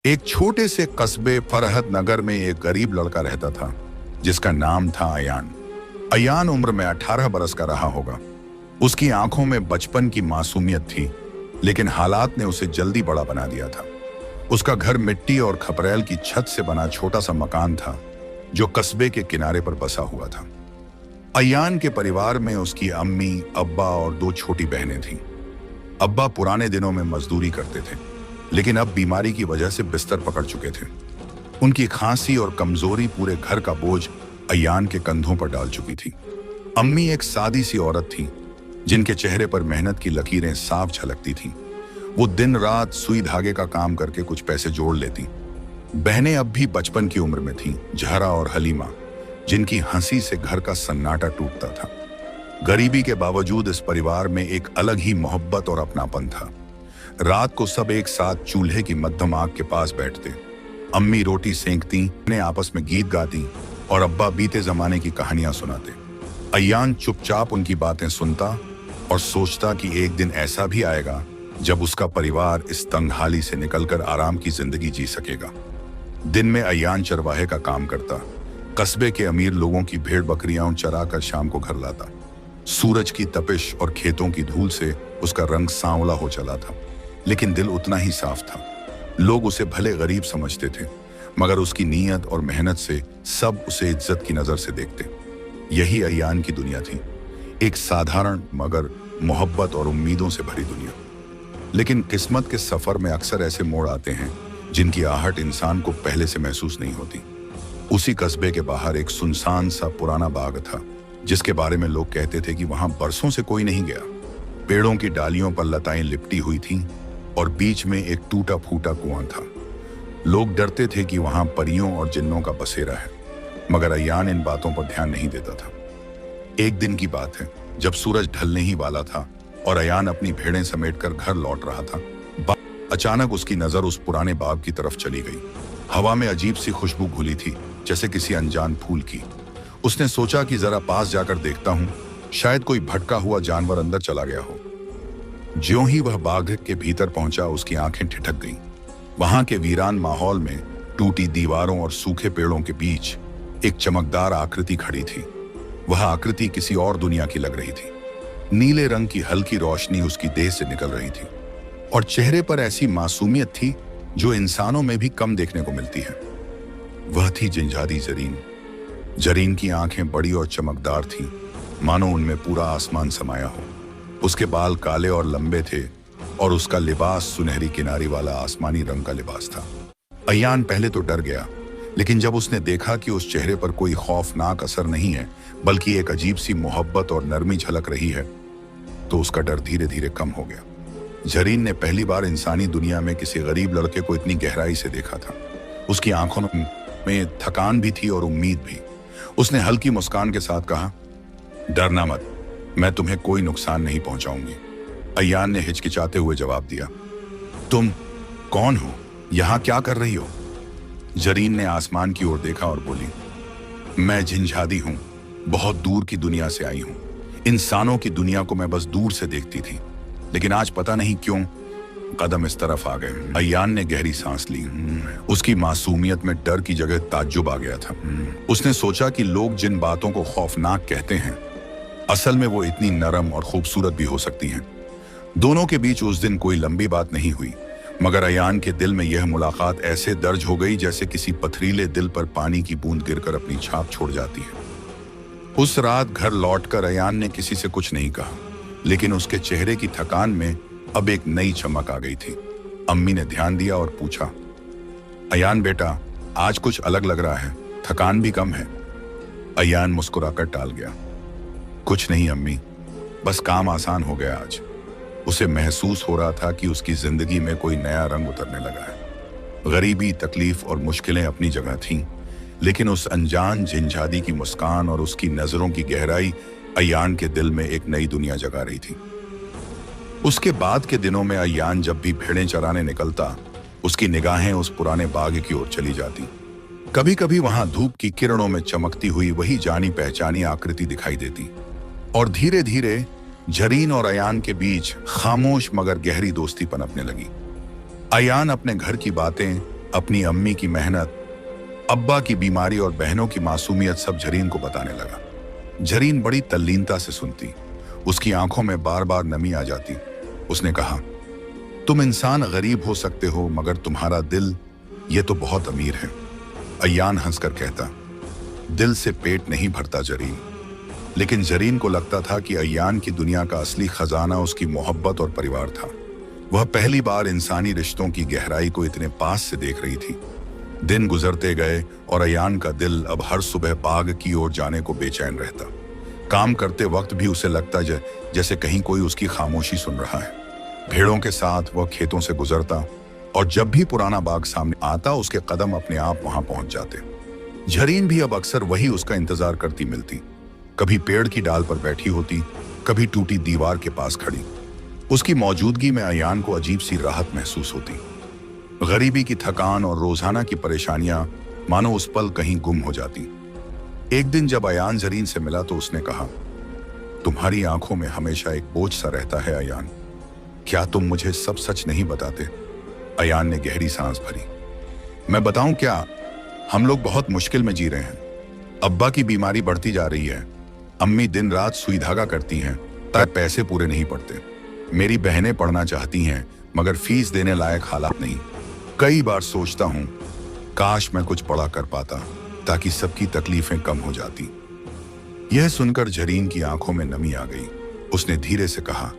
एक छोटे से कस्बे फरहद नगर में एक गरीब लड़का रहता था जिसका नाम था अयान। अयान उम्र में 18 बरस का रहा होगा। उसकी आंखों में बचपन की मासूमियत थी, लेकिन हालात ने उसे जल्दी बड़ा बना दिया था। उसका घर मिट्टी और खपरेल की छत से बना छोटा सा मकान था जो कस्बे के किनारे पर बसा हुआ था। अयान के परिवार में उसकी अम्मी, अब्बा और 2 छोटी बहनें थीं। अब्बा पुराने दिनों में मजदूरी करते थे, लेकिन अब बीमारी की वजह से बिस्तर पकड़ चुके थे। उनकी खांसी और कमजोरी पूरे घर का बोझ अयान के कंधों पर डाल चुकी थी। अम्मी एक सादी सी औरत थी जिनके चेहरे पर मेहनत की लकीरें साफ झलकती थीं। वो दिन रात सुई धागे का काम करके कुछ पैसे जोड़ लेती। बहनें अब भी बचपन की उम्र में थीं, जहरा और हलीमा, जिनकी हंसी से घर का सन्नाटा टूटता था। गरीबी के बावजूद इस परिवार में एक अलग ही मोहब्बत और अपनापन था। रात को सब एक साथ चूल्हे की मध्यम आग के पास बैठते। अम्मी रोटी सेंकती, ने आपस में गीत गाती और अब्बा बीते जमाने की कहानियां सुनाते। अयान चुपचाप उनकी बातें सुनता और सोचता कि एक दिन ऐसा भी आएगा जब उसका परिवार इस तंगहाली से निकलकर आराम की जिंदगी जी सकेगा। दिन में अयान चरवाहे का काम करता, कस्बे के अमीर लोगों की भेड़ बकरियां चराकर शाम को घर लाता। सूरज की तपिश और खेतों की धूल से उसका रंग सांवला हो चला था, लेकिन दिल उतना ही साफ था। लोग उसे भले गरीब समझते थे, मगर उसकी नीयत और मेहनत से सब उसे इज्जत की नजर से देखते। यही अयान की दुनिया थी, एक साधारण मगर मोहब्बत और उम्मीदों से भरी दुनिया। लेकिन किस्मत के सफर में अक्सर ऐसे मोड़ आते हैं जिनकी आहट इंसान को पहले से महसूस नहीं होती। उसी कस्बे के बाहर एक सुनसान सा पुराना बाग था जिसके बारे में लोग कहते थे कि वहां बरसों से कोई नहीं गया। पेड़ों की डालियों पर लताएं लिपटी हुई थीं और बीच में एक टूटा फूटा कुआं था। लोग डरते थे कि वहां परियों और जिन्नों का बसेरा है, मगर अयान इन बातों पर ध्यान नहीं देता था। एक दिन की बात है, जब सूरज ढलने ही वाला था और अयान अपनी भेड़ें समेटकर घर लौट रहा था, अचानक उसकी नजर उस पुराने बाग की तरफ चली गई। हवा में अजीब सी खुशबू घुली थी, जैसे किसी अनजान फूल की। उसने सोचा कि जरा पास जाकर देखता हूं, शायद कोई भटका हुआ जानवर अंदर चला गया हो। ज्यों ही वह बाग के भीतर पहुंचा, उसकी आंखें ठिठक गईं। वहां के वीरान माहौल में टूटी दीवारों और सूखे पेड़ों के बीच एक चमकदार आकृति खड़ी थी। वह आकृति किसी और दुनिया की लग रही थी। नीले रंग की हल्की रोशनी उसकी देह से निकल रही थी और चेहरे पर ऐसी मासूमियत थी जो इंसानों में भी कम देखने को मिलती है। वह थी जिंजादी जरीन। जरीन की आंखें बड़ी और चमकदार थीं, मानो उनमें पूरा आसमान समाया हो। उसके बाल काले और लंबे थे और उसका लिबास सुनहरी किनारी वाला आसमानी रंग का लिबास था। अयान पहले तो डर गया, लेकिन जब उसने देखा कि उस चेहरे पर कोई खौफनाक असर नहीं है, बल्कि एक अजीब सी मोहब्बत और नरमी झलक रही है, तो उसका डर धीरे धीरे कम हो गया। जरीन ने पहली बार इंसानी दुनिया में किसी गरीब लड़के को इतनी गहराई से देखा था। उसकी आंखों में थकान भी थी और उम्मीद भी। उसने हल्की मुस्कान के साथ कहा, डरना मत, मैं तुम्हें कोई नुकसान नहीं पहुंचाऊंगी। अयान ने हिचकिचाते हुए जवाब दिया, तुम कौन हो? यहां क्या कर रही हो? जरीन ने आसमान की ओर देखा और बोली, मैं जिंझादी हूं, बहुत दूर की दुनिया से आई हूं। इंसानों की दुनिया को मैं बस दूर से देखती थी, लेकिन आज पता नहीं क्यों कदम इस तरफ आ गए। अयान ने गहरी सांस ली। उसकी मासूमियत में डर की जगह ताज्जुब आ गया था। उसने सोचा कि लोग जिन बातों को खौफनाक कहते हैं, असल में वो इतनी नरम और खूबसूरत भी हो सकती हैं। दोनों के बीच उस दिन कोई लंबी बात नहीं हुई, मगर अयान के दिल में यह मुलाकात ऐसे दर्ज हो गई जैसे किसी पथरीले दिल पर पानी की बूंद गिरकर अपनी छाप छोड़ जाती है। उस रात घर लौटकर अयान ने किसी से कुछ नहीं कहा, लेकिन उसके चेहरे की थकान में अब एक नई चमक आ गई थी। अम्मी ने ध्यान दिया और पूछा, अयान बेटा, आज कुछ अलग लग रहा है, थकान भी कम है। अयान मुस्कुराकर टाल गया, कुछ नहीं अम्मी, बस काम आसान हो गया आज। उसे महसूस हो रहा था कि उसकी जिंदगी में कोई नया रंग उतरने लगा है। गरीबी, तकलीफ और मुश्किलें अपनी जगह थीं, लेकिन उस अनजान जिंझादी की मुस्कान और उसकी नजरों की गहराई अयान के दिल में एक नई दुनिया जगा रही थी। उसके बाद के दिनों में अयान जब भी भेड़ें चराने निकलता, उसकी निगाहें उस पुराने बाग की ओर चली जाती। कभी कभी वहां धूप की किरणों में चमकती हुई वही जानी पहचानी आकृति दिखाई देती और धीरे धीरे जरीन और अयान के बीच खामोश मगर गहरी दोस्ती पनपने लगी। अयान अपने घर की बातें अपनी अम्मी की मेहनत, अब्बा की बीमारी और बहनों की मासूमियत सब जरीन को बताने लगा। जरीन बड़ी तल्लीनता से सुनती, उसकी आंखों में बार बार नमी आ जाती। उसने कहा, तुम इंसान गरीब हो सकते हो मगर तुम्हारा दिल ये तो बहुत अमीर है। अयान हंसकर कहता, दिल से पेट नहीं भरता जरीन। लेकिन जरीन को लगता था कि अयान की दुनिया का असली खजाना उसकी मोहब्बत और परिवार था। वह पहली बार इंसानी रिश्तों की गहराई को इतने पास से देख रही थी। दिन गुजरते गए और अयान का दिल अब हर सुबह बाग की ओर जाने को बेचैन रहता। काम करते वक्त भी उसे लगता जैसे कहीं कोई उसकी खामोशी सुन रहा है। भेड़ों के साथ वह खेतों से गुजरता और जब भी पुराना बाग सामने आता उसके कदम अपने आप वहां पहुंच जाते। जरीन भी अब अक्सर वही उसका इंतजार करती मिलती। कभी पेड़ की डाल पर बैठी होती, कभी टूटी दीवार के पास खड़ी। उसकी मौजूदगी में अयान को अजीब सी राहत महसूस होती। गरीबी की थकान और रोजाना की परेशानियां मानो उस पल कहीं गुम हो जाती। एक दिन जब अयान जरीन से मिला तो उसने कहा, तुम्हारी आंखों में हमेशा एक बोझ सा रहता है अयान, क्या तुम मुझे सब सच नहीं बताते? अयान ने गहरी सांस भरी। मैं बताऊं क्या, हम लोग बहुत मुश्किल में जी रहे हैं। अब्बा की बीमारी बढ़ती जा रही है, अम्मी दिन रात सुई धागा करती हैं ताकि पैसे पूरे नहीं पड़ते। मेरी बहनें पढ़ना चाहती हैं मगर फीस देने लायक हालात नहीं। कई बार सोचता हूं काश मैं कुछ पढ़ा कर पाता ताकि सबकी तकलीफें कम हो जाती। यह सुनकर जरीन की आंखों में नमी आ गई। उसने धीरे से कहा,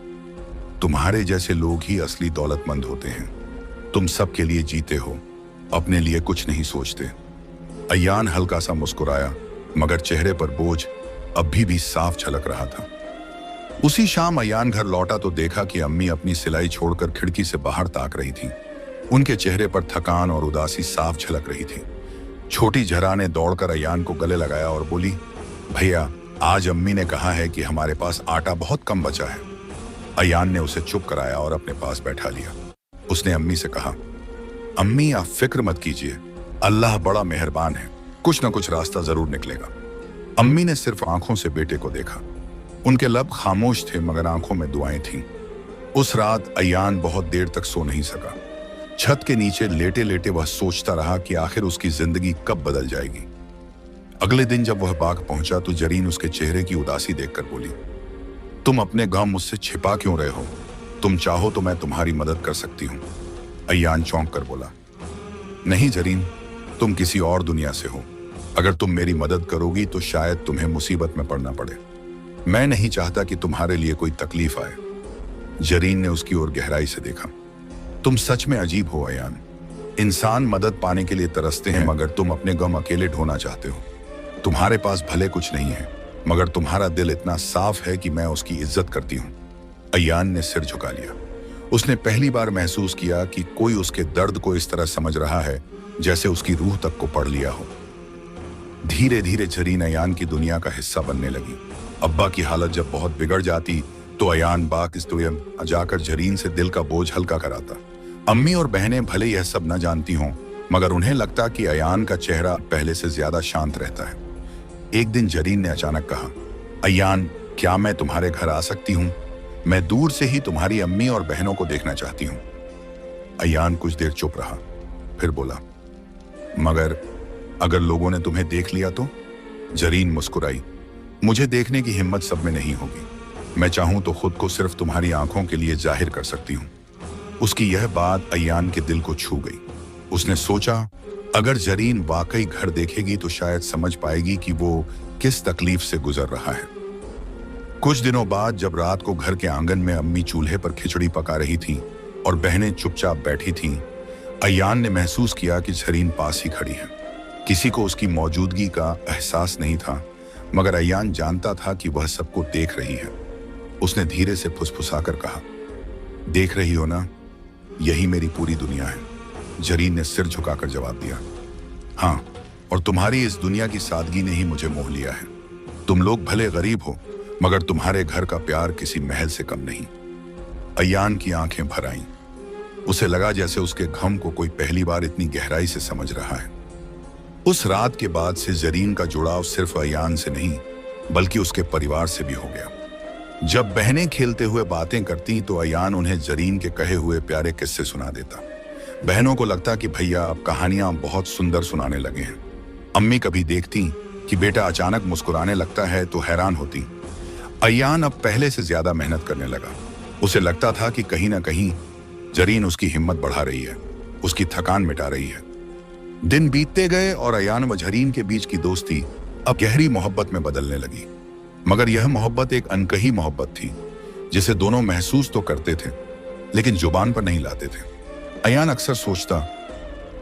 तुम्हारे जैसे लोग ही असली दौलतमंद होते हैं। तुम सबके लिए जीते हो, अपने लिए कुछ नहीं सोचते। अयान हल्का सा मुस्कुराया मगर चेहरे पर बोझ अभी भी साफ झलक रहा था। उसी शाम अयान घर लौटा तो देखा कि अम्मी अपनी सिलाई छोड़कर खिड़की से बाहर ताक रही थी। उनके चेहरे पर थकान और उदासी साफ झलक रही थी। छोटी जरा ने दौड़कर अयान को गले लगाया और बोली, भैया आज अम्मी ने कहा है कि हमारे पास आटा बहुत कम बचा है। अयान ने उसे चुप कराया और अपने पास बैठा लिया। उसने अम्मी से कहा, अम्मी आप फिक्र मत कीजिए, अल्लाह बड़ा मेहरबान है, कुछ न कुछ रास्ता जरूर निकलेगा। अम्मी ने सिर्फ आंखों से बेटे को देखा। उनके लब खामोश थे मगर आंखों में दुआएं थीं। उस रात अयान बहुत देर तक सो नहीं सका। छत के नीचे लेटे लेटे वह सोचता रहा कि आखिर उसकी जिंदगी कब बदल जाएगी। अगले दिन जब वह बाग पहुंचा तो जरीन उसके चेहरे की उदासी देखकर बोली, तुम अपने गम मुझसे छिपा क्यों रहे हो? तुम चाहो तो मैं तुम्हारी मदद कर सकती हूँ। अयान चौंक कर बोला, नहीं जरीन, तुम किसी और दुनिया से हो। अगर तुम मेरी मदद करोगी तो शायद तुम्हें मुसीबत में पड़ना पड़े। मैं नहीं चाहता कि तुम्हारे लिए कोई तकलीफ आए। जरीन ने उसकी ओर गहराई से देखा। तुम सच में अजीब हो अयान। इंसान मदद पाने के लिए तरसते हैं मगर तुम अपने गम अकेले ढोना चाहते हो। तुम्हारे पास भले कुछ नहीं है मगर तुम्हारा दिल इतना साफ है कि मैं उसकी इज्जत करती हूँ। अयान ने सिर झुका लिया। उसने पहली बार महसूस किया कि कोई उसके दर्द को इस तरह समझ रहा है जैसे उसकी रूह तक को पढ़ लिया हो। धीरे धीरे जरीन अयान की दुनिया का हिस्सा बनने लगी। अब्बा की हालत जब बहुत बिगड़ जाती तो अयान बाकिस्तुयम जाकर जरीन से दिल का बोझ हल्का कराता। अम्मी और बहनें भले यह सब न जानती हों मगर उन्हें लगता कि अयान का चेहरा पहले से ज्यादा शांत रहता है। एक दिन जरीन ने अचानक कहा, अयान क्या मैं तुम्हारे घर आ सकती हूँ? मैं दूर से ही तुम्हारी अम्मी और बहनों को देखना चाहती हूँ। अयान कुछ देर चुप रहा, फिर बोला, मगर अगर लोगों ने तुम्हें देख लिया तो? जरीन मुस्कुराई, मुझे देखने की हिम्मत सब में नहीं होगी। मैं चाहूं तो खुद को सिर्फ तुम्हारी आंखों के लिए जाहिर कर सकती हूँ। उसकी यह बात अयान के दिल को छू गई। उसने सोचा, अगर जरीन वाकई घर देखेगी तो शायद समझ पाएगी कि वो किस तकलीफ से गुजर रहा है। कुछ दिनों बाद जब रात को घर के आंगन में अम्मी चूल्हे पर खिचड़ी पका रही थीं और बहनें चुपचाप बैठी थीं, अयान ने महसूस किया कि जरीन पास ही खड़ी है। किसी को उसकी मौजूदगी का एहसास नहीं था मगर अयान जानता था कि वह सबको देख रही है। उसने धीरे से फुसफुसाकर कहा, देख रही हो ना, यही मेरी पूरी दुनिया है। जरीन ने सिर झुकाकर जवाब दिया, हाँ, और तुम्हारी इस दुनिया की सादगी ने ही मुझे मोह लिया है। तुम लोग भले गरीब हो मगर तुम्हारे घर का प्यार किसी महल से कम नहीं। अयान की आंखें भर आईं। उसे लगा जैसे उसके गम को कोई पहली बार इतनी गहराई से समझ रहा है। उस रात के बाद से जरीन का जुड़ाव सिर्फ अयान से नहीं बल्कि उसके परिवार से भी हो गया। जब बहनें खेलते हुए बातें करती तो अयान उन्हें जरीन के कहे हुए प्यारे किस्से सुना देता। बहनों को लगता कि भैया अब कहानियां बहुत सुंदर सुनाने लगे हैं। अम्मी कभी देखती कि बेटा अचानक मुस्कुराने लगता है तो हैरान होती। अयान अब पहले से ज्यादा मेहनत करने लगा। उसे लगता था कि कहीं ना कहीं जरीन उसकी हिम्मत बढ़ा रही है, उसकी थकान मिटा रही है। दिन बीतते गए और अयान व जरीन के बीच की दोस्ती अब गहरी मोहब्बत में बदलने लगी। मगर यह मोहब्बत एक अनकही मोहब्बत थी, जिसे दोनों महसूस तो करते थे लेकिन जुबान पर नहीं लाते थे। अयान अक्सर सोचता,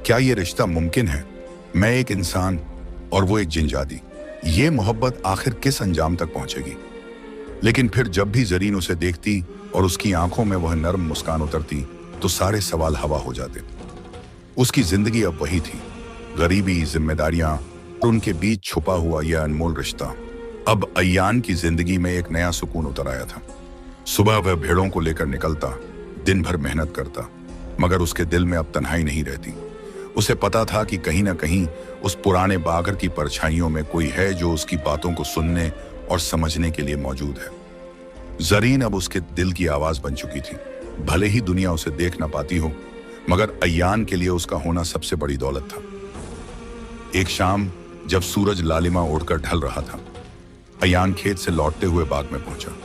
क्या यह रिश्ता मुमकिन है? मैं एक इंसान और वो एक जिनजादी, ये मोहब्बत आखिर किस अंजाम तक पहुंचेगी? लेकिन फिर जब भी जरीन उसे देखती और उसकी आंखों में वह नर्म मुस्कान उतरती तो सारे सवाल हवा हो जाते। उसकी जिंदगी अब वही थी, गरीबी, जिम्मेदारियां और उनके बीच छुपा हुआ यह अनमोल रिश्ता। अब अयान की जिंदगी में एक नया सुकून उतर आया था। सुबह वह भेड़ों को लेकर निकलता, दिन भर मेहनत करता, मगर उसके दिल में अब तन्हाई नहीं रहती। उसे पता था कि कहीं ना कहीं उस पुराने बागर की परछाइयों में कोई है जो उसकी बातों को सुनने और समझने के लिए मौजूद है। जरीन अब उसके दिल की आवाज बन चुकी थी। भले ही दुनिया उसे देख ना पाती हो, मगर अयान के लिए उसका होना सबसे बड़ी दौलत था। एक शाम जब सूरज लालिमा ओढ़कर ढल रहा था, अयान खेत से लौटते हुए बाग में पहुंचा।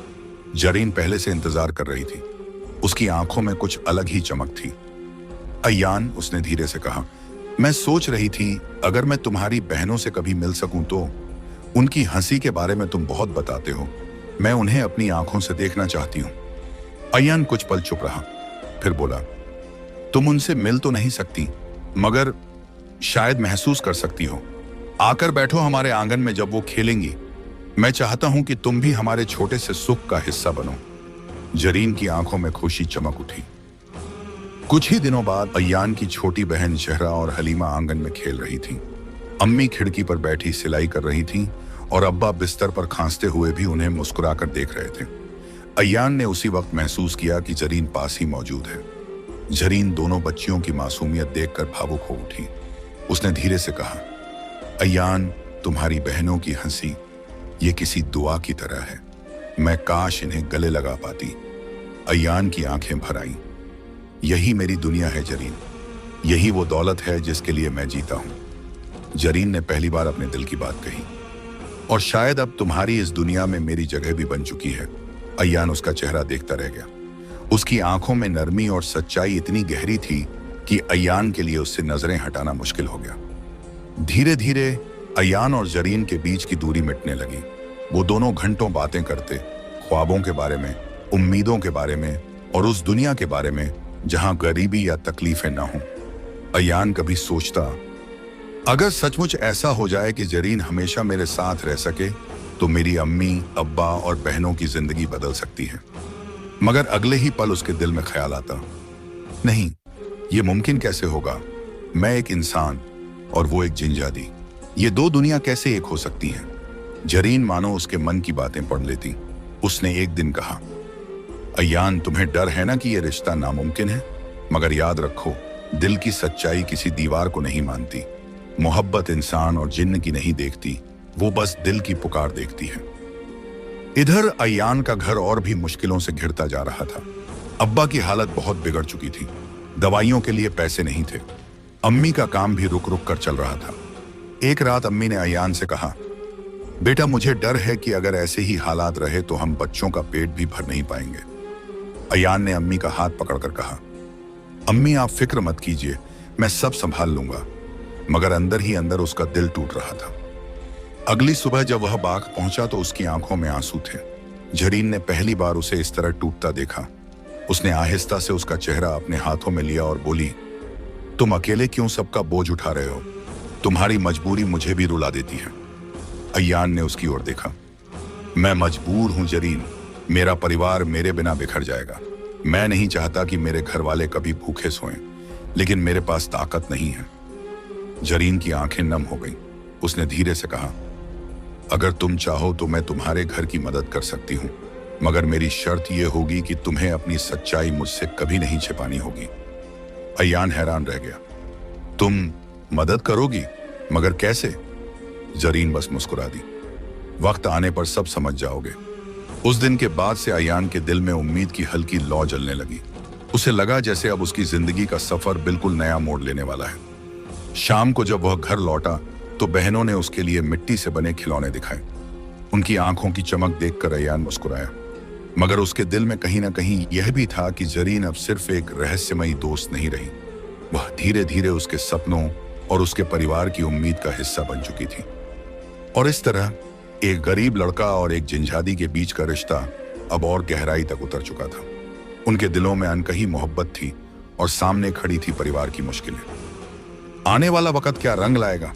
जरीन पहले से इंतजार कर रही थी। उसकी आंखों में कुछ अलग ही चमक थी। अयान, उसने धीरे से कहा, मैं सोच रही थी अगर मैं तुम्हारी बहनों से कभी मिल सकूं तो। उनकी हंसी के बारे में तुम बहुत बताते हो, मैं उन्हें अपनी आंखों से देखना चाहती हूं। अयान कुछ पल चुप रहा, फिर बोला, तुम उनसे मिल तो नहीं सकती, मगर शायद महसूस कर सकती हो। आकर बैठो हमारे आंगन में जब वो खेलेंगी। मैं चाहता हूं कि तुम भी हमारे छोटे से सुख का हिस्सा बनो। जरीन की आंखों में खुशी चमक उठी। कुछ ही दिनों बाद अयान की छोटी बहन जहरा और हलीमा आंगन में खेल रही थी। अम्मी खिड़की पर बैठी सिलाई कर रही थी और अब्बा बिस्तर पर खांसते हुए भी उन्हें मुस्कुराकर देख रहे थे। अयान ने उसी वक्त महसूस किया कि जरीन पास ही मौजूद है। जरीन दोनों बच्चियों की मासूमियत देखकर भावुक हो उठी। उसने धीरे से कहा, अयान, तुम्हारी बहनों की हंसी ये किसी दुआ की तरह है। मैं काश इन्हें गले लगा पाती। अयान की आंखें भर आईं। यही मेरी दुनिया है जरीन, यही वो दौलत है जिसके लिए मैं जीता हूं। जरीन ने पहली बार अपने दिल की बात कही। और शायद अब तुम्हारी इस दुनिया में मेरी जगह भी बन चुकी है। अयान उसका चेहरा देखता रह गया। उसकी आंखों में नरमी और सच्चाई इतनी गहरी थी कि अयान के लिए उससे नजरें हटाना मुश्किल हो गया। धीरे धीरे अयान और जरीन के बीच की दूरी मिटने लगी। वो दोनों घंटों बातें करते, ख्वाबों के बारे में, उम्मीदों के बारे में और उस दुनिया के बारे में जहां गरीबी या तकलीफें ना हों। अयान कभी सोचता, अगर सचमुच ऐसा हो जाए कि जरीन हमेशा मेरे साथ रह सके तो मेरी अम्मी, अब्बा और बहनों की जिंदगी बदल सकती है। मगर अगले ही पल उसके दिल में ख्याल आता, नहीं, ये मुमकिन कैसे होगा? मैं एक इंसान और वो एक जिनजादी, ये दो दुनिया कैसे एक हो सकती हैं? जरीन मानो उसके मन की बातें पढ़ लेती। उसने एक दिन कहा, अयान, तुम्हें डर है ना कि ये रिश्ता नामुमकिन है, मगर याद रखो, दिल की सच्चाई किसी दीवार को नहीं मानती। मोहब्बत इंसान और जिन्न की नहीं देखती, वो बस दिल की पुकार देखती है। इधर अयान का घर और भी मुश्किलों से घिरता जा रहा था। अब्बा की हालत बहुत बिगड़ चुकी थी। दवाइयों के लिए पैसे नहीं थे। अम्मी का काम भी रुक रुक कर चल रहा था। एक रात अम्मी ने अयान से कहा, बेटा, मुझे डर है कि अगर ऐसे ही हालात रहे तो हम बच्चों का पेट भी भर नहीं पाएंगे। अयान ने अम्मी का हाथ पकड़कर कहा, अम्मी, आप फिक्र मत कीजिए, मैं सब संभाल लूंगा। मगर अंदर ही अंदर उसका दिल टूट रहा था। अगली सुबह जब वह बाग पहुंचा तो उसकी आंखों में आंसू थे। जरीन ने पहली बार उसे इस तरह टूटता देखा। उसने आहिस्ता से उसका चेहरा अपने हाथों में लिया और बोली, तुम अकेले क्यों सबका बोझ उठा रहे हो? तुम्हारी मजबूरी मुझे भी रुला देती है। अयान ने उसकी ओर देखा। मैं मजबूर हूं जरीन, मेरा परिवार मेरे बिना बिखर जाएगा। मैं नहीं चाहता कि मेरे घर वाले कभी भूखे सोएं, लेकिन मेरे पास ताकत नहीं है। जरीन की आंखें नम हो गईं। उसने धीरे से कहा, अगर तुम चाहो तो मैं तुम्हारे घर की मदद कर सकती हूँ, मगर मेरी शर्त यह होगी कि तुम्हें अपनी सच्चाई मुझसे कभी नहीं छिपानी होगी। अयान हैरान रह गया। तुम मदद करोगी? मगर कैसे? जरीन बस मुस्कुरा दी। वक्त आने पर सब समझ जाओगे। उस दिन के बाद से अयान के दिल में उम्मीद की हल्की लौ जलने लगी। उसे लगा जैसे अब उसकी जिंदगी का सफर बिल्कुल नया मोड़ लेने वाला है। शाम को जब वह घर लौटा तो बहनों ने उसके लिए मिट्टी से बने खिलौने दिखाए। उनकी आंखों की चमक देखकर अयान मुस्कुराया, मगर उसके दिल में कहीं ना कहीं यह भी था कि जरीन अब सिर्फ एक रहस्यमयी दोस्त नहीं रही, वह धीरे धीरे उसके सपनों और उसके परिवार की उम्मीद का हिस्सा बन चुकी थी। और इस तरह एक गरीब लड़का और एक जिंझादी के बीच का रिश्ता अब और गहराई तक उतर चुका था। उनके दिलों में अनकही मोहब्बत थी और सामने खड़ी थी परिवार की मुश्किलें। आने वाला वक्त क्या रंग लाएगा,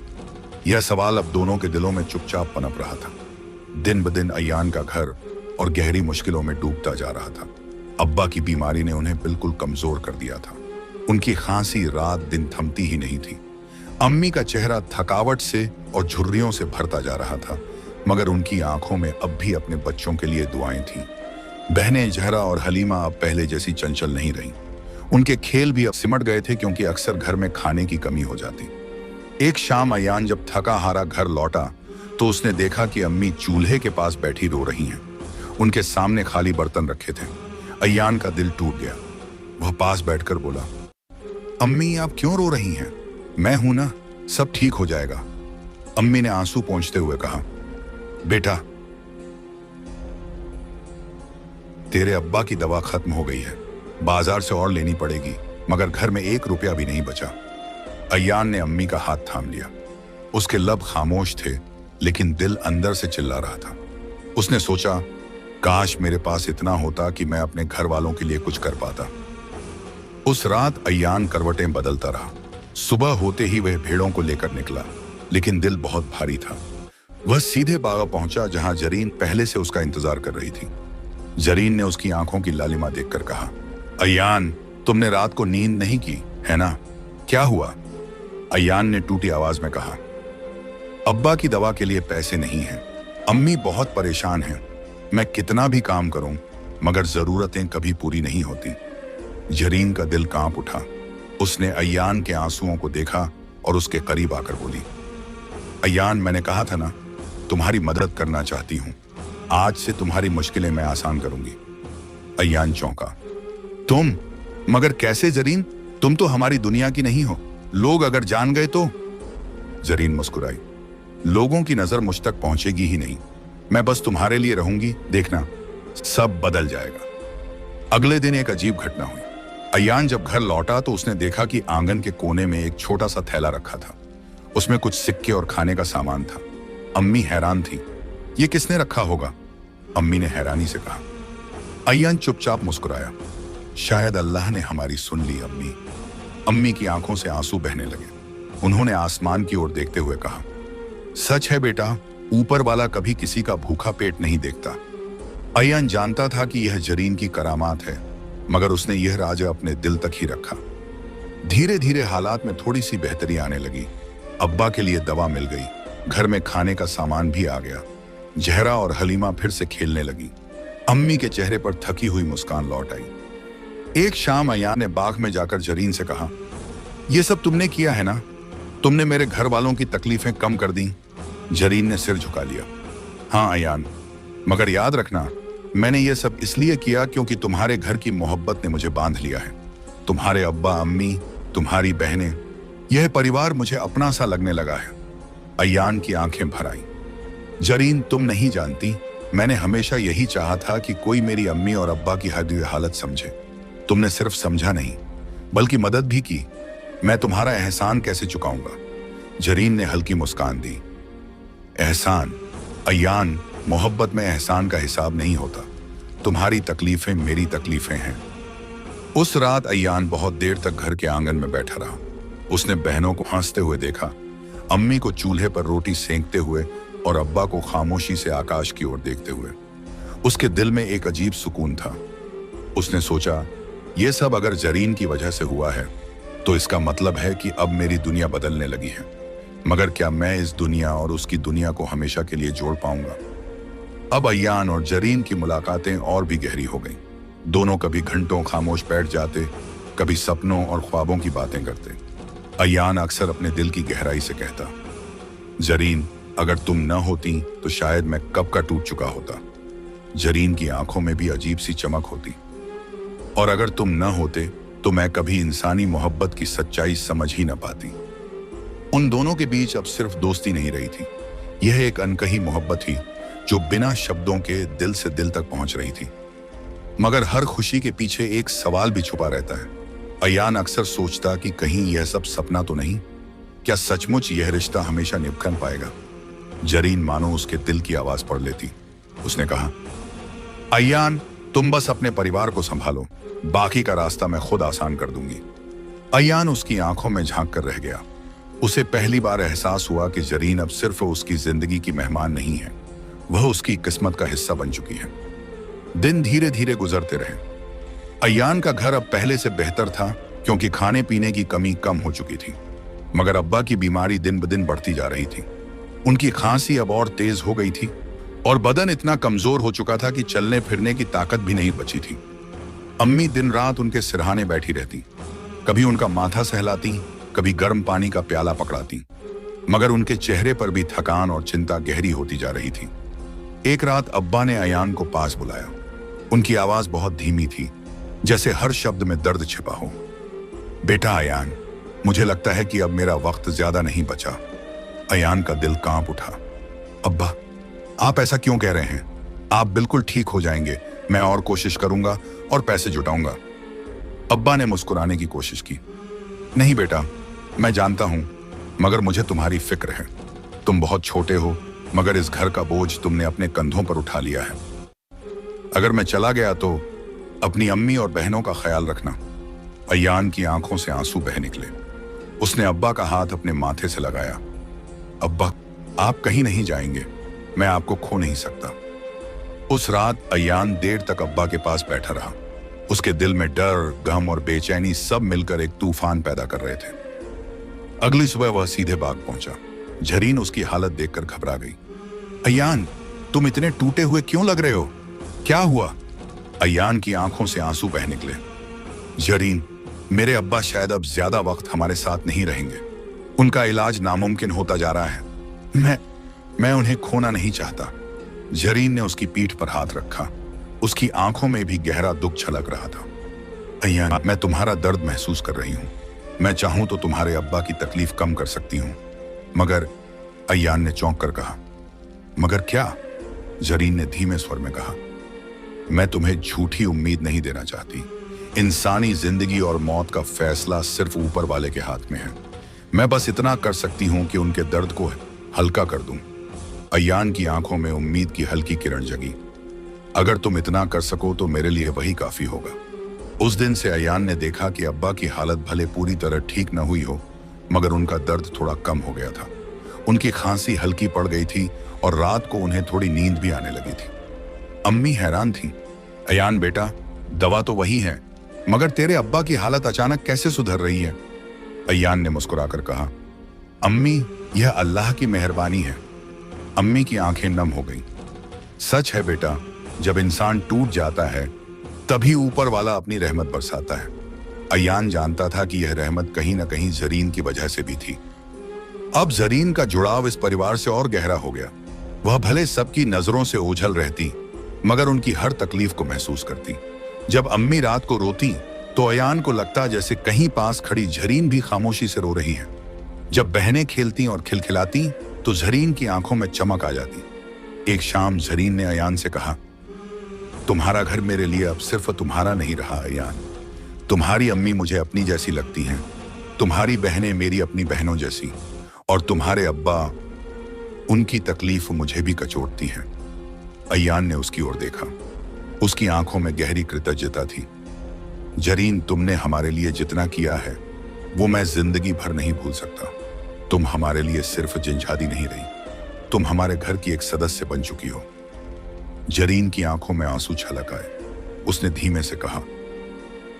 यह सवाल अब दोनों के दिलों में चुपचाप पनप रहा था। दिन ब दिन अयान का घर और गहरी मुश्किलों में डूबता जा रहा था। अब्बा की बीमारी ने उन्हें बिल्कुल कमजोर कर दिया था। उनकी खांसी रात दिन थमती ही नहीं थी। अम्मी का चेहरा थकावट से और झुर्रियों से भरता जा रहा था, मगर उनकी आंखों में अब भी अपने बच्चों के लिए दुआएं थीं। बहनें जहरा और हलीमा अब पहले जैसी चंचल नहीं रहीं। उनके खेल भी अब सिमट गए थे, क्योंकि अक्सर घर में खाने की कमी हो जाती। एक शाम अयान जब थका हारा घर लौटा तो उसने देखा कि अम्मी चूल्हे के पास बैठी रो रही हैं। उनके सामने खाली बर्तन रखे थे। अयान का दिल टूट गया। वह पास बैठकर बोला, अम्मी आप क्यों रो रही हैं? मैं हूं ना, सब ठीक हो जाएगा। अम्मी ने आंसू पोंछते हुए कहा, बेटा तेरे अब्बा की दवा खत्म हो गई है, बाजार से और लेनी पड़ेगी, मगर घर में 1 रुपया भी नहीं बचा। अयान ने अम्मी का हाथ थाम लिया। उसके लब खामोश थे, लेकिन दिल अंदर से चिल्ला रहा था। उसने सोचा, काश मेरे पास इतना होता कि मैं अपने घर वालों के लिए कुछ कर पाता। उस रात अयान करवटें बदलता रहा। सुबह होते ही वह भेड़ों को लेकर निकला, लेकिन दिल बहुत भारी था। वह सीधे बागा पहुंचा जहां जरीन पहले से उसका इंतजार कर रही थी। जरीन ने उसकी आंखों की लालिमा देखकर कहा, अयान तुमने रात को नींद नहीं की है ना? क्या हुआ? अयान ने टूटी आवाज में कहा, अब्बा की दवा के लिए पैसे नहीं हैं। अम्मी बहुत परेशान हैं। मैं कितना भी काम करूं, मगर जरूरतें कभी पूरी नहीं होती। जरीन का दिल कांप उठा। उसने अयान के आंसुओं को देखा और उसके करीब आकर बोली, अयान मैंने कहा था ना, तुम्हारी मदद करना चाहती हूं। आज से तुम्हारी मुश्किलें मैं आसान करूंगी। अयान चौंका, तुम? मगर कैसे जरीन? तुम तो हमारी दुनिया की नहीं हो। लोग अगर जान गए तो? जरीन मुस्कुराई, लोगों की नजर मुझ तक पहुंचेगी ही नहीं। मैं बस तुम्हारे लिए रहूंगी, देखना सब बदल जाएगा। अगले दिन एक अजीब घटना हुई। अयान जब घर लौटा तो उसने देखा कि आंगन के कोने में एक छोटा सा थैला रखा था। उसमें कुछ सिक्के और खाने का सामान था। अम्मी हैरान थी, ये किसने रखा होगा? अम्मी ने हैरानी से कहा। अयान चुपचाप मुस्कुराया, शायद अल्लाह ने हमारी सुन ली अम्मी। अम्मी की आंखों से आंसू बहने लगे। उन्होंने आसमान की ओर देखते हुए कहा, सच है बेटा, ऊपर वाला कभी किसी का भूखा पेट नहीं देखता। अयान जानता था कि यह जरीन की करामात है, मगर उसने यह राज अपने दिल तक ही रखा। धीरे धीरे हालात में थोड़ी सी बेहतरी आने लगी। अब्बा के लिए दवा मिल गई, घर में खाने का सामान भी आ गया। जहरा और हलीमा फिर से खेलने लगी। अम्मी के चेहरे पर थकी हुई मुस्कान लौट आई। एक शाम अयान ने बाग में जाकर जरीन से कहा, यह सब तुमने किया है ना? तुमने मेरे घर वालों की तकलीफें कम कर दी। जरीन ने सिर झुका लिया। हाँ अयान, मगर याद रखना, मैंने यह सब इसलिए किया क्योंकि तुम्हारे घर की मोहब्बत ने मुझे बांध लिया है। तुम्हारे अब्बा अम्मी, तुम्हारी बहनें, यह परिवार मुझे अपना सा लगने लगा है। अयान की आंखें भर आईं। जरीन तुम नहीं जानती, मैंने हमेशा यही चाहा था कि कोई मेरी अम्मी और अब्बा की हालत समझे। तुमने सिर्फ समझा नहीं, बल्कि मदद भी की। मैं तुम्हारा एहसान कैसे चुकाऊंगा? जरीन ने हल्की मुस्कान दी। एहसान? अयान, मोहब्बत में एहसान का हिसाब नहीं होता। तुम्हारी तकलीफें मेरी तकलीफें हैं। उस रात अयान बहुत देर तक घर के आंगन में बैठा रहा। उसने बहनों को हंसते हुए देखा, अम्मी को चूल्हे पर रोटी सेंकते हुए और अब्बा को खामोशी से आकाश की ओर देखते हुए। उसके दिल में एक अजीब सुकून था। उसने सोचा, यह सब अगर जरीन की वजह से हुआ है तो इसका मतलब है कि अब मेरी दुनिया बदलने लगी है। मगर क्या मैं इस दुनिया और उसकी दुनिया को हमेशा के लिए जोड़ पाऊंगा? अब अयान और जरीन की मुलाकातें और भी गहरी हो गईं। दोनों कभी घंटों खामोश बैठ जाते, कभी सपनों और ख्वाबों की बातें करते। अयान अक्सर अपने दिल की गहराई से कहता, जरीन अगर तुम न होती तो शायद मैं कब का टूट चुका होता। जरीन की आंखों में भी अजीब सी चमक होती। और अगर तुम न होते तो मैं कभी इंसानी मोहब्बत की सच्चाई समझ ही न पाती। उन दोनों के बीच अब सिर्फ दोस्ती नहीं रही थी, यह एक अनकही मोहब्बत थी जो बिना शब्दों के दिल से दिल तक पहुंच रही थी। मगर हर खुशी के पीछे एक सवाल भी छुपा रहता है। अयान अक्सर सोचता कि कहीं यह सब सपना तो नहीं, क्या सचमुच यह रिश्ता हमेशा निभ पाएगा। जरीन मानो उसके दिल की आवाज पढ़ लेती। उसने कहा, अयान तुम बस अपने परिवार को संभालो, बाकी का रास्ता मैं खुद आसान कर दूंगी। अयान उसकी आंखों में झांक कर रह गया। उसे पहली बार एहसास हुआ कि जरीन अब सिर्फ उसकी जिंदगी की मेहमान नहीं है, वह उसकी किस्मत का हिस्सा बन चुकी है। दिन धीरे धीरे गुजरते रहे। अयान का घर अब पहले से बेहतर था क्योंकि खाने पीने की कमी कम हो चुकी थी, मगर अब्बा की बीमारी दिन ब दिन बढ़ती जा रही थी। उनकी खांसी अब और तेज हो गई थी और बदन इतना कमजोर हो चुका था कि चलने फिरने की ताकत भी नहीं बची थी। अम्मी दिन रात उनके सिरहाने बैठी रहती, कभी उनका माथा सहलाती, कभी गर्म पानी का प्याला पकड़ाती, मगर उनके चेहरे पर भी थकान और चिंता गहरी होती जा रही थी। एक रात अब्बा ने अयान को पास बुलाया। उनकी आवाज बहुत धीमी थी, जैसे हर शब्द में दर्द छिपा हो। बेटा अयान, मुझे लगता है कि अब मेरा वक्त ज्यादा नहीं बचा। अयान का दिल कांप उठा। अब्बा, आप ऐसा क्यों कह रहे हैं? आप बिल्कुल ठीक हो जाएंगे, मैं और कोशिश करूंगा और पैसे जुटाऊंगा। अब्बा ने मुस्कुराने की कोशिश की। नहीं बेटा, मैं जानता हूं, मगर मुझे तुम्हारी फिक्र है। तुम बहुत छोटे हो, मगर इस घर का बोझ तुमने अपने कंधों पर उठा लिया है। अगर मैं चला गया तो अपनी अम्मी और बहनों का ख्याल रखना। अयान की आंखों से आंसू बह निकले। उसने अब्बा का हाथ अपने माथे से लगाया। अब्बा, आप कहीं नहीं जाएंगे, मैं आपको खो नहीं सकता। उस रात अयान देर तक अब्बा के पास बैठा रहा। उसके दिल में डर, गम और बेचैनी सब मिलकर एक तूफान पैदा कर रहे थे। अगली सुबह वह सीधे बाग पहुंचा। जरीन उसकी हालत देखकर घबरा गई। अयान, तुम इतने टूटे हुए क्यों लग रहे हो? क्या हुआ? अयान की आंखों से आंसू बह निकले। जरीन, मेरे अब्बा शायद अब ज्यादा वक्त हमारे साथ नहीं रहेंगे। उनका इलाज नामुमकिन होता जा रहा है। मैं उन्हें खोना नहीं चाहता। जरीन ने उसकी पीठ पर हाथ रखा। उसकी आंखों में भी गहरा दुख छलक रहा था। अयान, मैं तुम्हारा दर्द महसूस कर रही हूं। मैं चाहूं तो तुम्हारे अब्बा की तकलीफ कम कर सकती हूं, मगर, अयान ने चौंक कर कहा। मगर क्या? जरीन ने धीमे स्वर में कहा। मैं तुम्हें झूठी उम्मीद नहीं देना चाहती। इंसानी जिंदगी और मौत का फैसला सिर्फ ऊपर वाले के हाथ में है। मैं बस इतना कर सकती हूं कि उनके दर्द को हल्का कर दूं। अयान की आंखों में उम्मीद की हल्की किरण जगी। अगर तुम इतना कर सको तो मेरे लिए वही काफी होगा। उस दिन से अयान ने देखा कि अब्बा की हालत भले पूरी तरह ठीक न हुई हो, मगर उनका दर्द थोड़ा कम हो गया था। उनकी खांसी हल्की पड़ गई थी और रात को उन्हें थोड़ी नींद भी आने लगी थी। अम्मी हैरान थी। अयान बेटा, दवा तो वही है, मगर तेरे अब्बा की हालत अचानक कैसे सुधर रही है? अयान ने मुस्कुराकर कहा। अम्मी, यह अल्लाह की मेहरबानी है। अम्मी की आंखें नम हो गईं। सच है बेटा, जब इंसान टूट जाता है तभी ऊपर वाला अपनी रहमत बरसाता है। अयान जानता था कि यह रहमत कहीं न कहीं जरीन की वजह से भी थी। अब जरीन का जुड़ाव इस परिवार से और गहरा हो गया। वह भले सबकी नजरों से ओझल रहती, मगर उनकी हर तकलीफ को महसूस करती। जब अम्मी रात को रोती तो अयान को लगता जैसे कहीं पास खड़ी जरीन भी खामोशी से रो रही है। जब बहनें खेलती और खिलखिलाती तो जरीन की आंखों में चमक आ जाती। एक शाम जरीन ने अयान से कहा, तुम्हारा घर मेरे लिए अब सिर्फ तुम्हारा नहीं रहा अयान। तुम्हारी अम्मी मुझे अपनी जैसी लगती हैं, तुम्हारी बहनें मेरी अपनी बहनों जैसी, और तुम्हारे अब्बा, उनकी तकलीफ मुझे भी कचोटती हैं। अयान ने उसकी ओर देखा। उसकी आंखों में गहरी कृतज्ञता थी। जरीन, तुमने हमारे लिए जितना किया है वो मैं जिंदगी भर नहीं भूल सकता। तुम हमारे लिए सिर्फ जिंजादी नहीं रही, तुम हमारे घर की एक सदस्य बन चुकी हो। जरीन की आंखों में आंसू छलक आए। उसने धीमे से कहा,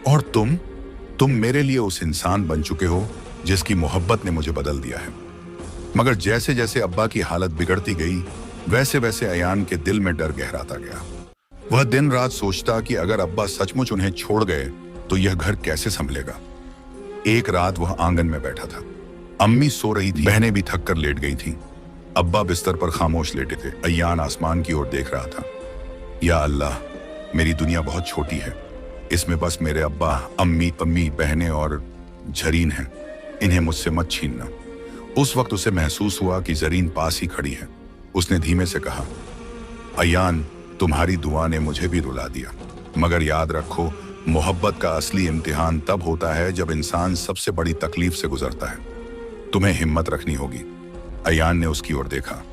और तुम मेरे लिए उस इंसान बन चुके हो जिसकी मोहब्बत ने मुझे बदल दिया है। मगर जैसे जैसे अब्बा की हालत बिगड़ती गई, वैसे वैसे अयान के दिल में डर गहराता गया। वह दिन रात सोचता कि अगर अब्बा सचमुच उन्हें छोड़ गए तो यह घर कैसे संभलेगा। एक रात वह आंगन में बैठा था। अम्मी सो रही थी, बहनें भी थक कर लेट गई थीं। अब्बा बिस्तर पर खामोश लेटे थे। अयान आसमान की ओर देख रहा था। या अल्लाह, मेरी दुनिया बहुत छोटी है। इसमें बस मेरे अब्बा, अम्मी, अम्मी, बहनें और जरीन हैं। इन्हें मुझसे मत छीनना। उस वक्त उसे महसूस हुआ कि जरीन पास ही खड़ी है। उसने धीमे से कहा, अयान, तुम्हारी दुआ ने मुझे भी रुला दिया, मगर याद रखो, मोहब्बत का असली इम्तिहान तब होता है जब इंसान सबसे बड़ी तकलीफ से गुजरता है। तुम्हें हिम्मत रखनी होगी। अयान ने उसकी ओर देखा।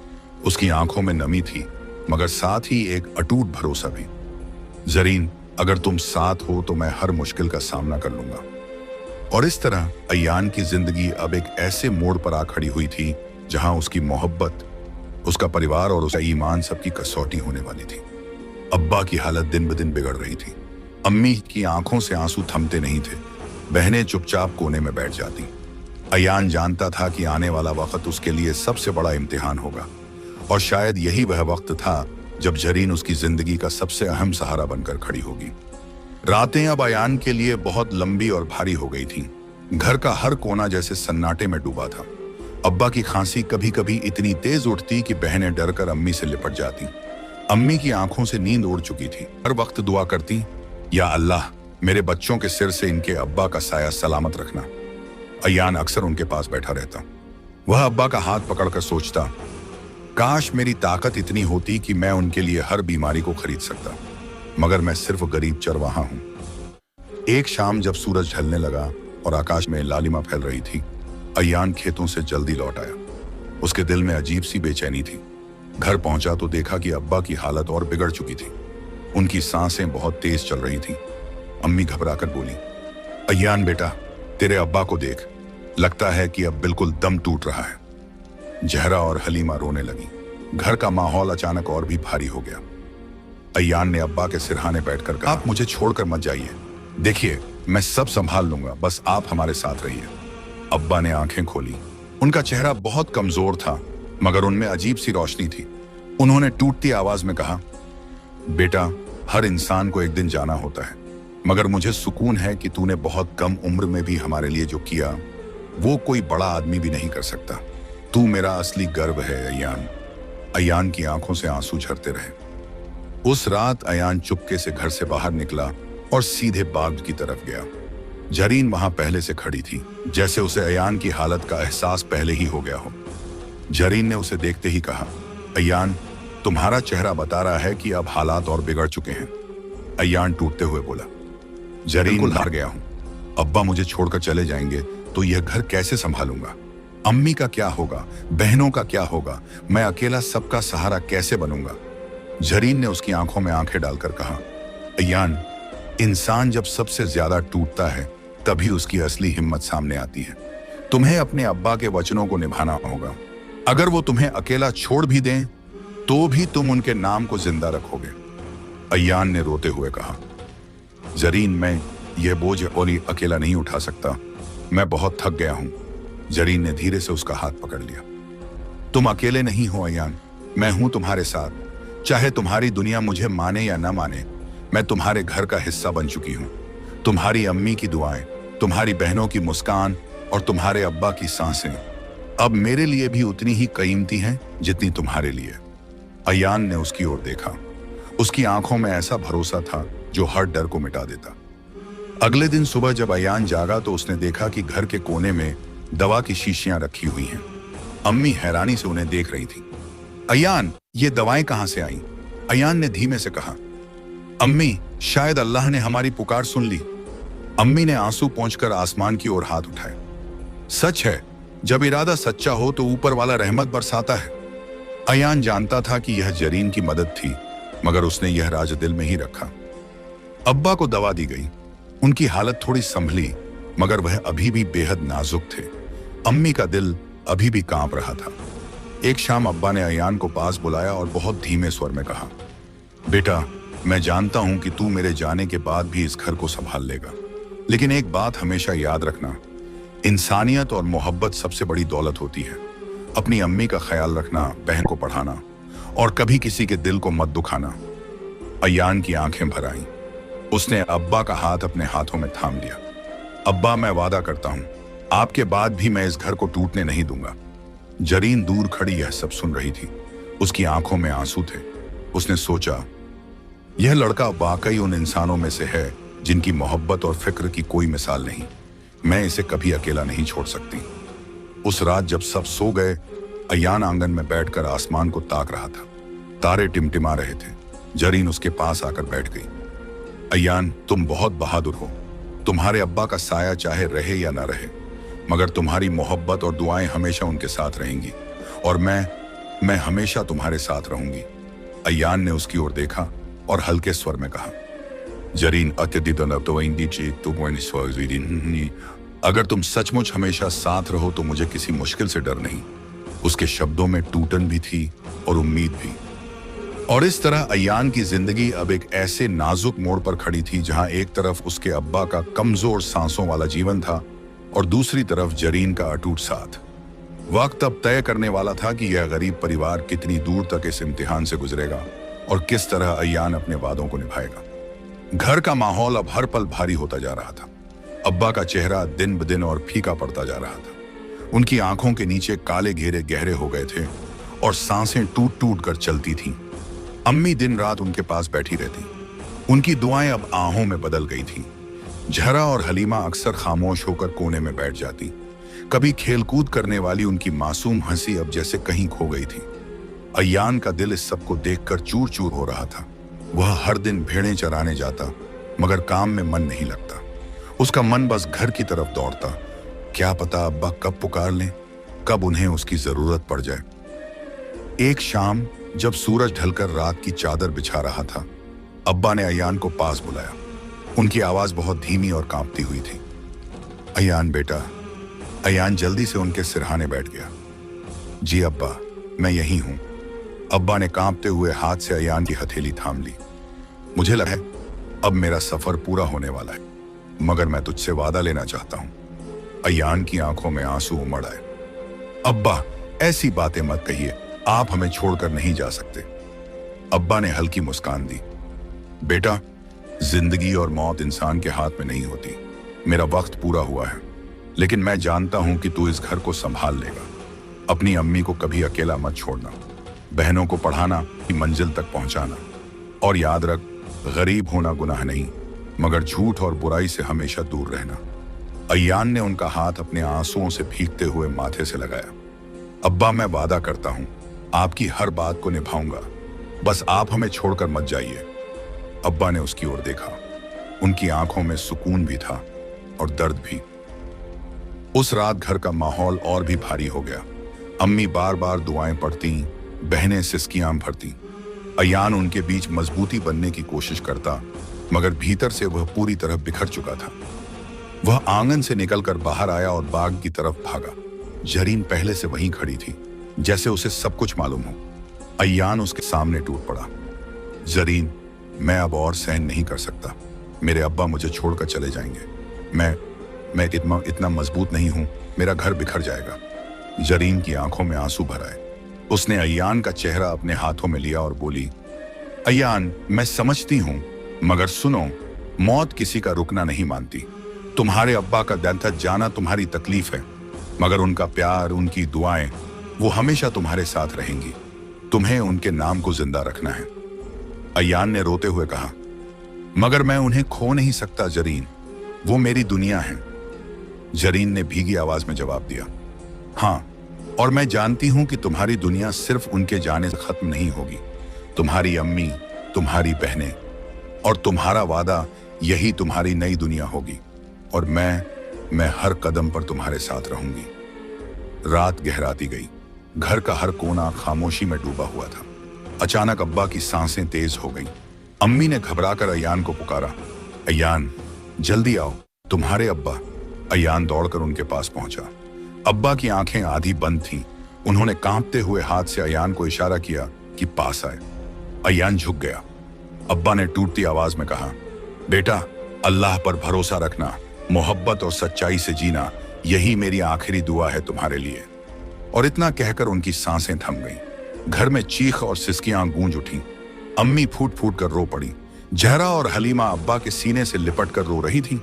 उसकी आंखों में नमी थी, मगर साथ ही एक अटूट भरोसा भी। जरीन, अगर तुम साथ हो तो मैं हर मुश्किल का सामना कर लूंगा। और इस तरह अयान की जिंदगी अब एक ऐसे मोड़ पर आ खड़ी हुई थी जहां उसकी मोहब्बत, उसका परिवार और उसका ईमान सबकी कसौटी होने वाली थी। अब्बा की हालत दिन ब दिन बिगड़ रही थी। अम्मी की आंखों से आंसू थमते नहीं थे। बहनें चुपचाप कोने में बैठ जाती। अयान जानता था कि आने वाला वक्त उसके लिए सबसे बड़ा इम्तिहान होगा, और शायद यही वह वक्त था जब जरीन उसकी जिंदगी का सबसे अहम सहारा बनकर खड़ी होगी। रातें अब अयान के लिए बहुत लंबी और भारी हो गई थीं। घर का हर कोना जैसे सन्नाटे में डूबा था। अब्बा की खांसी कभी कभी इतनी तेज उठती कि बहनें डरकर अम्मी से लिपट जाती। अम्मी की आंखों से नींद उड़ चुकी थी। हर वक्त दुआ करती, या अल्लाह, मेरे बच्चों के सिर से इनके अब्बा का साया सलामत रखना। अयान अक्सर उनके पास बैठा रहता। वह अब्बा का हाथ पकड़कर सोचता, काश मेरी ताकत इतनी होती कि मैं उनके लिए हर बीमारी को खरीद सकता, मगर मैं सिर्फ गरीब चरवाहा हूं। एक शाम जब सूरज ढलने लगा और आकाश में लालिमा फैल रही थी, अयान खेतों से जल्दी लौट आया। उसके दिल में अजीब सी बेचैनी थी। घर पहुंचा तो देखा कि अब्बा की हालत और बिगड़ चुकी थी। उनकी सांसें बहुत तेज चल रही थीं। अम्मी घबराकर बोली, अयान बेटा, तेरे अब्बा को देख, लगता है कि अब बिल्कुल दम टूट रहा है। जहरा और हलीमा रोने लगी। घर का माहौल अचानक और भी भारी हो गया। अयान ने अब्बा के सिरहाने बैठकर कहा, आप मुझे छोड़कर मत जाइए। देखिए, मैं सब संभाल लूंगा, बस आप हमारे साथ रहिए। अब्बा ने आंखें खोली। उनका चेहरा बहुत कमजोर था, मगर उनमें अजीब सी रोशनी थी। उन्होंने टूटती आवाज में कहा, बेटा, हर इंसान को एक दिन जाना होता है, मगर मुझे सुकून है कि तूने बहुत कम उम्र में भी हमारे लिए जो किया, वो कोई बड़ा आदमी भी नहीं कर सकता। तू मेरा असली गर्व है अयान। अयान की आंखों से आंसू झरते रहे। उस रात अयान चुपके से घर से बाहर निकला और सीधे बाग की तरफ गया। जरीन वहां पहले से खड़ी थी, जैसे उसे अयान की हालत का एहसास पहले ही हो गया हो। जरीन ने उसे देखते ही कहा, अयान, तुम्हारा चेहरा बता रहा है कि अब हालात और बिगड़ चुके हैं। अयान टूटते हुए बोला, जरीन, हार गया हूं। अब्बा मुझे छोड़कर चले जाएंगे तो यह घर कैसे संभालूंगा? अम्मी का क्या होगा? बहनों का क्या होगा? मैं अकेला सबका सहारा कैसे बनूंगा? जरीन ने उसकी आंखों में आंखें डालकर कहा, अयान, इंसान जब सबसे ज्यादा टूटता है तभी उसकी असली हिम्मत सामने आती है। तुम्हें अपने अब्बा के वचनों को निभाना होगा। अगर वो तुम्हें अकेला छोड़ भी दें तो भी तुम उनके नाम को जिंदा रखोगे। अयान ने रोते हुए कहा, जरीन, मैं यह बोझ और अकेला नहीं उठा सकता। मैं बहुत थक गया हूं। जरीन ने धीरे से उसका हाथ पकड़ लिया। तुम अकेले नहीं हो अयान, मैं हूं तुम्हारे साथ। चाहे तुम्हारी दुनिया मुझे माने या न माने, मैं तुम्हारे घर का हिस्सा बन चुकी हूं। तुम्हारी अम्मी की दुआएं, तुम्हारी बहनों की मुस्कान और तुम्हारे अब्बा की सांसें अब मेरे लिए भी उतनी ही कीमती हैं जितनी तुम्हारे लिए। अयान ने उसकी ओर देखा। उसकी आंखों में ऐसा भरोसा था जो हर डर को मिटा देता। अगले दिन सुबह जब अयान जागा तो उसने देखा कि घर के कोने में दवा की शीशियां रखी हुई हैं। अम्मी हैरानी से उन्हें देख रही थी। अयान, ये दवाएं कहां से आईं? अयान ने धीमे से कहा, अम्मी, शायद अल्लाह ने हमारी पुकार सुन ली। अम्मी ने आंसू पोंछकर आसमान की ओर हाथ उठाए। सच है, जब इरादा सच्चा हो तो ऊपर वाला रहमत बरसाता है। अयान जानता था कि यह जरीन की मदद थी, मगर उसने यह राज दिल में ही रखा। अब्बा को दवा दी गई। उनकी हालत थोड़ी संभली, मगर वह अभी भी बेहद नाजुक थे। अम्मी का दिल अभी भी कांप रहा था। एक शाम अब्बा ने अयान को पास बुलाया और बहुत धीमे स्वर में कहा, बेटा, मैं जानता हूं कि तू मेरे जाने के बाद भी इस घर को संभाल लेगा, लेकिन एक बात हमेशा याद रखना, इंसानियत और मोहब्बत सबसे बड़ी दौलत होती है। अपनी अम्मी का ख्याल रखना, बहन को पढ़ाना और कभी किसी के दिल को मत दुखाना। अयान की आंखें भर आईं। उसने अब्बा का हाथ अपने हाथों में थाम लिया। अब्बा, मैं वादा करता हूं, आपके बाद भी मैं इस घर को टूटने नहीं दूंगा। जरीन दूर खड़ी यह सब सुन रही थी। उसकी आंखों में आंसू थे। उसने सोचा, यह लड़का वाकई उन इंसानों में से है जिनकी मोहब्बत और फिक्र की कोई मिसाल नहीं। मैं इसे कभी अकेला नहीं छोड़ सकती। उस रात जब सब सो गए, अयान आंगन में बैठकर आसमान को ताक रहा था। तारे टिमटिमा रहे थे। जरीन उसके पास आकर बैठ गई। अयान, तुम बहुत बहादुर हो। तुम्हारे अब्बा का साया चाहे रहे या ना रहे, मगर तुम्हारी मोहब्बत और दुआएं हमेशा उनके साथ रहेंगी, और मैं हमेशा तुम्हारे साथ रहूंगी। अयान ने उसकी ओर देखा और हल्के स्वर में कहा, जरीन, अगर तुम सचमुच हमेशा साथ रहो तो मुझे किसी मुश्किल से डर नहीं। उसके शब्दों में टूटन भी थी और उम्मीद भी। और इस तरह अयान की जिंदगी अब एक ऐसे नाजुक मोड़ पर खड़ी थी जहां एक तरफ उसके अब्बा का कमजोर सांसों वाला जीवन था और दूसरी तरफ जरीन का अटूट साथ। वक्त अब तय करने वाला था कि यह गरीब परिवार कितनी दूर तक इस इम्तिहान से गुजरेगा और किस तरह अयान अपने वादों को निभाएगा। घर का माहौल अब हर पल भारी होता जा रहा था। अब्बा का चेहरा दिन ब दिन और फीका पड़ता जा रहा था। उनकी आंखों के नीचे काले घेरे गहरे हो गए थे और सांसें टूट टूट कर चलती थीं। अम्मी दिन रात उनके पास बैठी रहती। उनकी दुआएं अब आहों में बदल गई थीं। जहरा और हलीमा अक्सर खामोश होकर कोने में बैठ जाती। कभी खेलकूद करने वाली उनकी मासूम हंसी अब जैसे कहीं खो गई थी। अयान का दिल इस सब को देखकर चूर चूर हो रहा था। वह हर दिन भेड़ें चराने जाता, मगर काम में मन नहीं लगता। उसका मन बस घर की तरफ दौड़ता। क्या पता अब्बा कब पुकार लें, कब उन्हें उसकी जरूरत पड़ जाए। एक शाम जब सूरज ढलकर रात की चादर बिछा रहा था, अब्बा ने अयान को पास बुलाया। उनकी आवाज बहुत धीमी और कांपती हुई थी। अयान बेटा। अयान जल्दी से उनके सिरहाने बैठ गया। जी अब्बा, मैं यहीं हूं। अब्बा ने कांपते हुए हाथ से अयान की हथेली थाम ली। मुझे लगा है अब मेरा सफर पूरा होने वाला है, मगर मैं तुझसे वादा लेना चाहता हूं। अयान की आंखों में आंसू उमड़ आए। अब्बा, ऐसी बातें मत कहिए, आप हमें छोड़कर नहीं जा सकते। अब्बा ने हल्की मुस्कान दी। बेटा, जिंदगी और मौत इंसान के हाथ में नहीं होती। मेरा वक्त पूरा हुआ है, लेकिन मैं जानता हूं कि तू इस घर को संभाल लेगा। अपनी अम्मी को कभी अकेला मत छोड़ना। बहनों को पढ़ाना कि मंजिल तक पहुंचाना। और याद रख, गरीब होना गुनाह नहीं, मगर झूठ और बुराई से हमेशा दूर रहना। अयान ने उनका हाथ अपने आंसुओं से भीगते हुए माथे से लगाया। अब्बा, मैं वादा करता हूं आपकी हर बात को निभाऊंगा, बस आप हमें छोड़कर मत जाइए। अब्बा ने उसकी ओर देखा। उनकी आंखों में सुकून भी था और दर्द भी। उस रात घर का माहौल और भी भारी हो गया। अम्मी बार बार दुआएं पढ़ती, बहनें सिसकियां भरती। अयान उनके बीच मजबूती बनने की कोशिश करता, मगर भीतर से वह पूरी तरह बिखर चुका था। वह आंगन से निकलकर बाहर आया और बाग की तरफ भागा। जरीन पहले से वहीं खड़ी थी, जैसे उसे सब कुछ मालूम हो। अयान उसके सामने टूट पड़ा। जरीन, मैं अब और सहन नहीं कर सकता। मेरे अब्बा मुझे छोड़कर चले जाएंगे। मैं इतना मजबूत नहीं हूं, मेरा घर बिखर जाएगा। जरीन की आंखों में आंसू भर आए। उसने अयान का चेहरा अपने हाथों में लिया और बोली, अयान, मैं समझती हूं, मगर सुनो, मौत किसी का रुकना नहीं मानती। तुम्हारे अब्बा का दंतक जाना तुम्हारी तकलीफ है, मगर उनका प्यार, उनकी दुआएं, वो हमेशा तुम्हारे साथ रहेंगी। तुम्हें उनके नाम को जिंदा रखना है। अयान ने रोते हुए कहा, मगर मैं उन्हें खो नहीं सकता जरीन, वो मेरी दुनिया है। जरीन ने भीगी आवाज में जवाब दिया, हाँ, और मैं जानती हूं कि तुम्हारी दुनिया सिर्फ उनके जाने से खत्म नहीं होगी। तुम्हारी अम्मी, तुम्हारी बहनें और तुम्हारा वादा, यही तुम्हारी नई दुनिया होगी। और मैं हर कदम पर तुम्हारे साथ रहूंगी। रात गहराती गई। घर का हर कोना खामोशी में डूबा हुआ था। अचानक अब्बा की सांसें तेज हो गईं। अम्मी ने घबराकर अयान को पुकारा, अयान, जल्दी आओ, तुम्हारे अब्बा। अयान दौड़कर उनके पास पहुंचा। अब्बा की आंखें आधी बंद थीं। उन्होंने कांपते हुए हाथ से अयान को इशारा किया कि पास आए। अयान झुक गया। अब्बा ने टूटती आवाज में कहा, बेटा, अल्लाह पर भरोसा रखना, मोहब्बत और सच्चाई से जीना, यही मेरी आखिरी दुआ है तुम्हारे लिए। और इतना कहकर उनकी सांसें थम गईं। घर में चीख और सिसकियां गूंज उठीं। अम्मी फूट फूट कर रो पड़ी। जहरा और हलीमा अब्बा के सीने से लिपट कर रो रही थीं।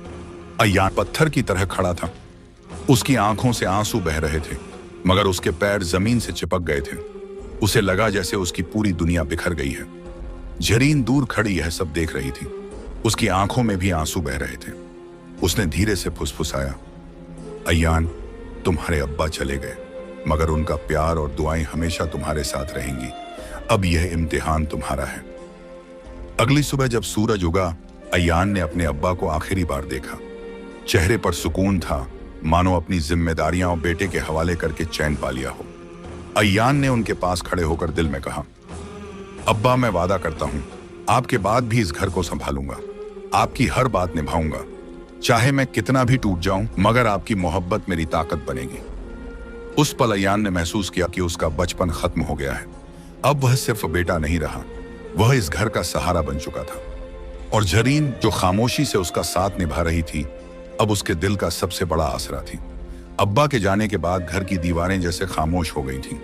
अयान पत्थर की तरह खड़ा था। उसकी आंखों से आंसू बह रहे थे, मगर उसके पैर जमीन से चिपक गए थे। उसे लगा जैसे उसकी पूरी दुनिया बिखर गई है। जरीन दूर खड़ी यह सब देख रही थी। उसकी आंखों में भी आंसू बह रहे थे। उसने धीरे से फुसफुसाया, अयान, तुम्हारे अब्बा चले गए, मगर उनका प्यार और दुआएं हमेशा तुम्हारे साथ रहेंगी। अब यह इम्तिहान तुम्हारा है। अगली सुबह जब सूरज उगा, अयान ने अपने अब्बा को आखिरी बार देखा। चेहरे पर सुकून था, मानो अपनी जिम्मेदारियां और बेटे के हवाले करके चैन पा लिया हो। अयान ने उनके पास खड़े होकर दिल में कहा, अब्बा, मैं वादा करता हूं, आपके बाद भी इस घर को संभालूंगा, आपकी हर बात निभाऊंगा, चाहे मैं कितना भी टूट जाऊं, मगर आपकी मोहब्बत मेरी ताकत बनेगी। उस पल अयान ने महसूस किया कि उसका बचपन खत्म हो गया है। अब वह सिर्फ बेटा नहीं रहा, वह इस घर का सहारा बन चुका था। और जरीन, जो खामोशी से उसका साथ निभा रही थी, अब उसके दिल का सबसे बड़ा आसरा थी। अब्बा के जाने के बाद घर की दीवारें जैसे खामोश हो गई थीं।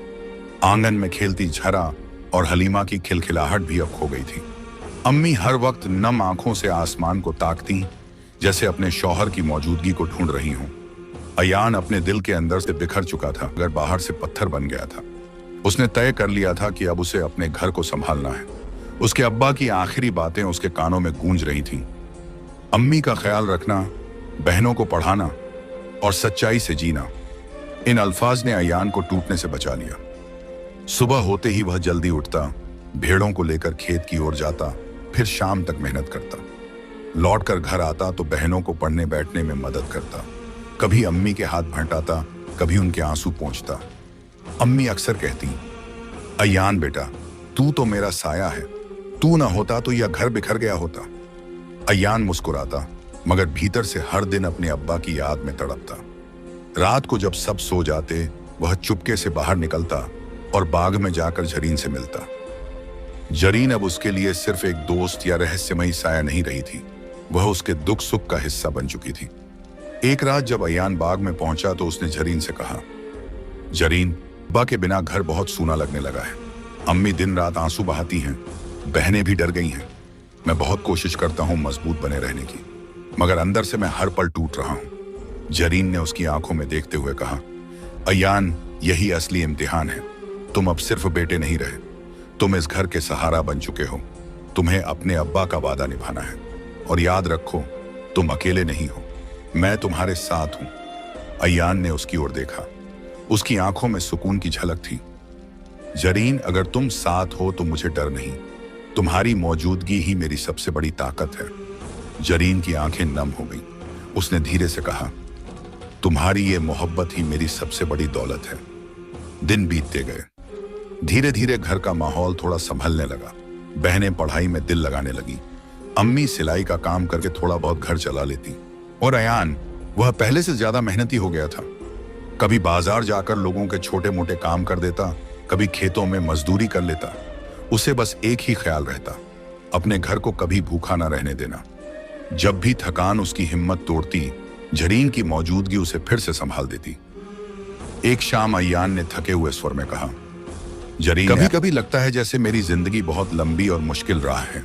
आंगन में खेलती झरा और हलीमा की खिलखिलाहट भी अब खो गई थी। अम्मी हर वक्त नम आंखों से आसमान को ताकती, जैसे अपने शौहर की मौजूदगी को ढूंढ रही हों। अयान अपने दिल के अंदर से बिखर चुका था, अगर बाहर से पत्थर बन गया था। उसने तय कर लिया था कि अब उसे अपने घर को संभालना है। उसके अब्बा की आखिरी बातें उसके कानों में गूंज रही थीं। अम्मी का ख्याल रखना, बहनों को पढ़ाना और सच्चाई से जीना। इन अल्फाज ने अयान को टूटने से बचा लिया। सुबह होते ही वह जल्दी उठता, भेड़ों को लेकर खेत की ओर जाता, फिर शाम तक मेहनत करता। लौटकर घर आता तो बहनों को पढ़ने बैठने में मदद करता। कभी अम्मी के हाथ भंटाता, कभी उनके आंसू पोंछता। अम्मी अक्सर कहती, अयान बेटा, तू तो मेरा साया है, तू ना होता तो यह घर बिखर गया होता। अयान मुस्कुराता, मगर भीतर से हर दिन अपने अब्बा की याद में तड़पता। रात को जब सब सो जाते, वह चुपके से बाहर निकलता और बाग में जाकर जरीन से मिलता। जरीन अब उसके लिए सिर्फ एक दोस्त या रहस्यमयी साया नहीं रही थी, वह उसके दुख सुख का हिस्सा बन चुकी थी। एक रात जब अयान बाग में पहुंचा तो उसने जरीन से कहा, जरीन, अब्बा के बिना घर बहुत सूना लगने लगा है। अम्मी दिन रात आंसू बहाती हैं, बहनें भी डर गई हैं। मैं बहुत कोशिश करता हूं मजबूत बने रहने की, मगर अंदर से मैं हर पल टूट रहा हूं। जरीन ने उसकी आंखों में देखते हुए कहा, अयान, यही असली इम्तिहान है। तुम अब सिर्फ बेटे नहीं रहे, तुम इस घर के सहारा बन चुके हो। तुम्हें अपने अब्बा का वादा निभाना है, और याद रखो, तुम अकेले नहीं हो, मैं तुम्हारे साथ हूं। अयान ने उसकी ओर देखा, उसकी आंखों में सुकून की झलक थी। जरीन, अगर तुम साथ हो तो मुझे डर नहीं, तुम्हारी मौजूदगी ही मेरी सबसे बड़ी ताकत है। जरीन की आंखें नम हो गईं। उसने धीरे से कहा, तुम्हारी ये मोहब्बत ही मेरी सबसे बड़ी दौलत है। दिन बीतते गए। धीरे धीरे घर का माहौल थोड़ा संभलने लगा। बहनें पढ़ाई में दिल लगाने लगी। अम्मी सिलाई का काम करके थोड़ा बहुत घर चला लेती। और अयान, वह पहले से ज्यादा मेहनती हो गया था। कभी बाजार जाकर लोगों के छोटे मोटे काम कर देता, कभी खेतों में मजदूरी कर लेता। उसे बस एक ही ख्याल रहता, अपने घर को कभी भूखा ना रहने देना। जब भी थकान उसकी हिम्मत तोड़ती, जरीन की मौजूदगी उसे फिर से संभाल देती। एक शाम अयान ने थके हुए स्वर में कहा, जरीन, कभी कभी लगता है जैसे मेरी जिंदगी बहुत लंबी और मुश्किल राह है,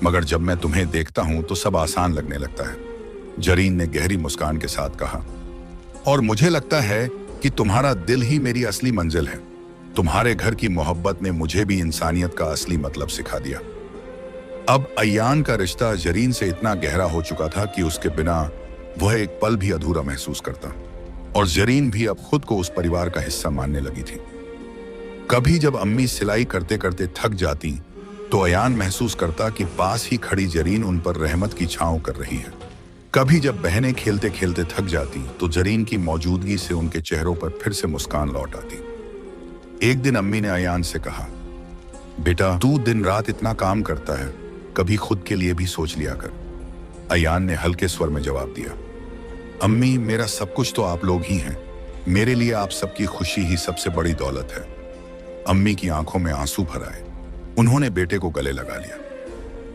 मगर जब मैं तुम्हें देखता हूं तो सब आसान लगने लगता है। जरीन ने गहरी मुस्कान के साथ कहा, और मुझे लगता है कि तुम्हारा दिल ही मेरी असली मंजिल है। तुम्हारे घर की मोहब्बत ने मुझे भी इंसानियत का असली मतलब सिखा दिया। अब अयान का रिश्ता जरीन से इतना गहरा हो चुका था कि उसके बिना वह एक पल भी अधूरा महसूस करता, और जरीन भी अब खुद को उस परिवार का हिस्सा मानने लगी थी। कभी जब अम्मी सिलाई करते करते थक जाती तो अयान महसूस करता कि पास ही खड़ी जरीन उन पर रहमत की छांव कर रही है। कभी जब बहनें खेलते खेलते थक जाती तो जरीन की मौजूदगी से उनके चेहरों पर फिर से मुस्कान लौट आती। एक दिन अम्मी ने अयान से कहा, बेटा, तू दिन रात इतना काम करता है, कभी खुद के लिए भी सोच लिया कर। अयान ने हल्के स्वर में जवाब दिया, अम्मी, मेरा सब कुछ तो आप लोग ही हैं। मेरे लिए आप सबकी खुशी ही सबसे बड़ी दौलत है। अम्मी की आंखों में आंसू भर आए। उन्होंने बेटे को गले लगा लिया।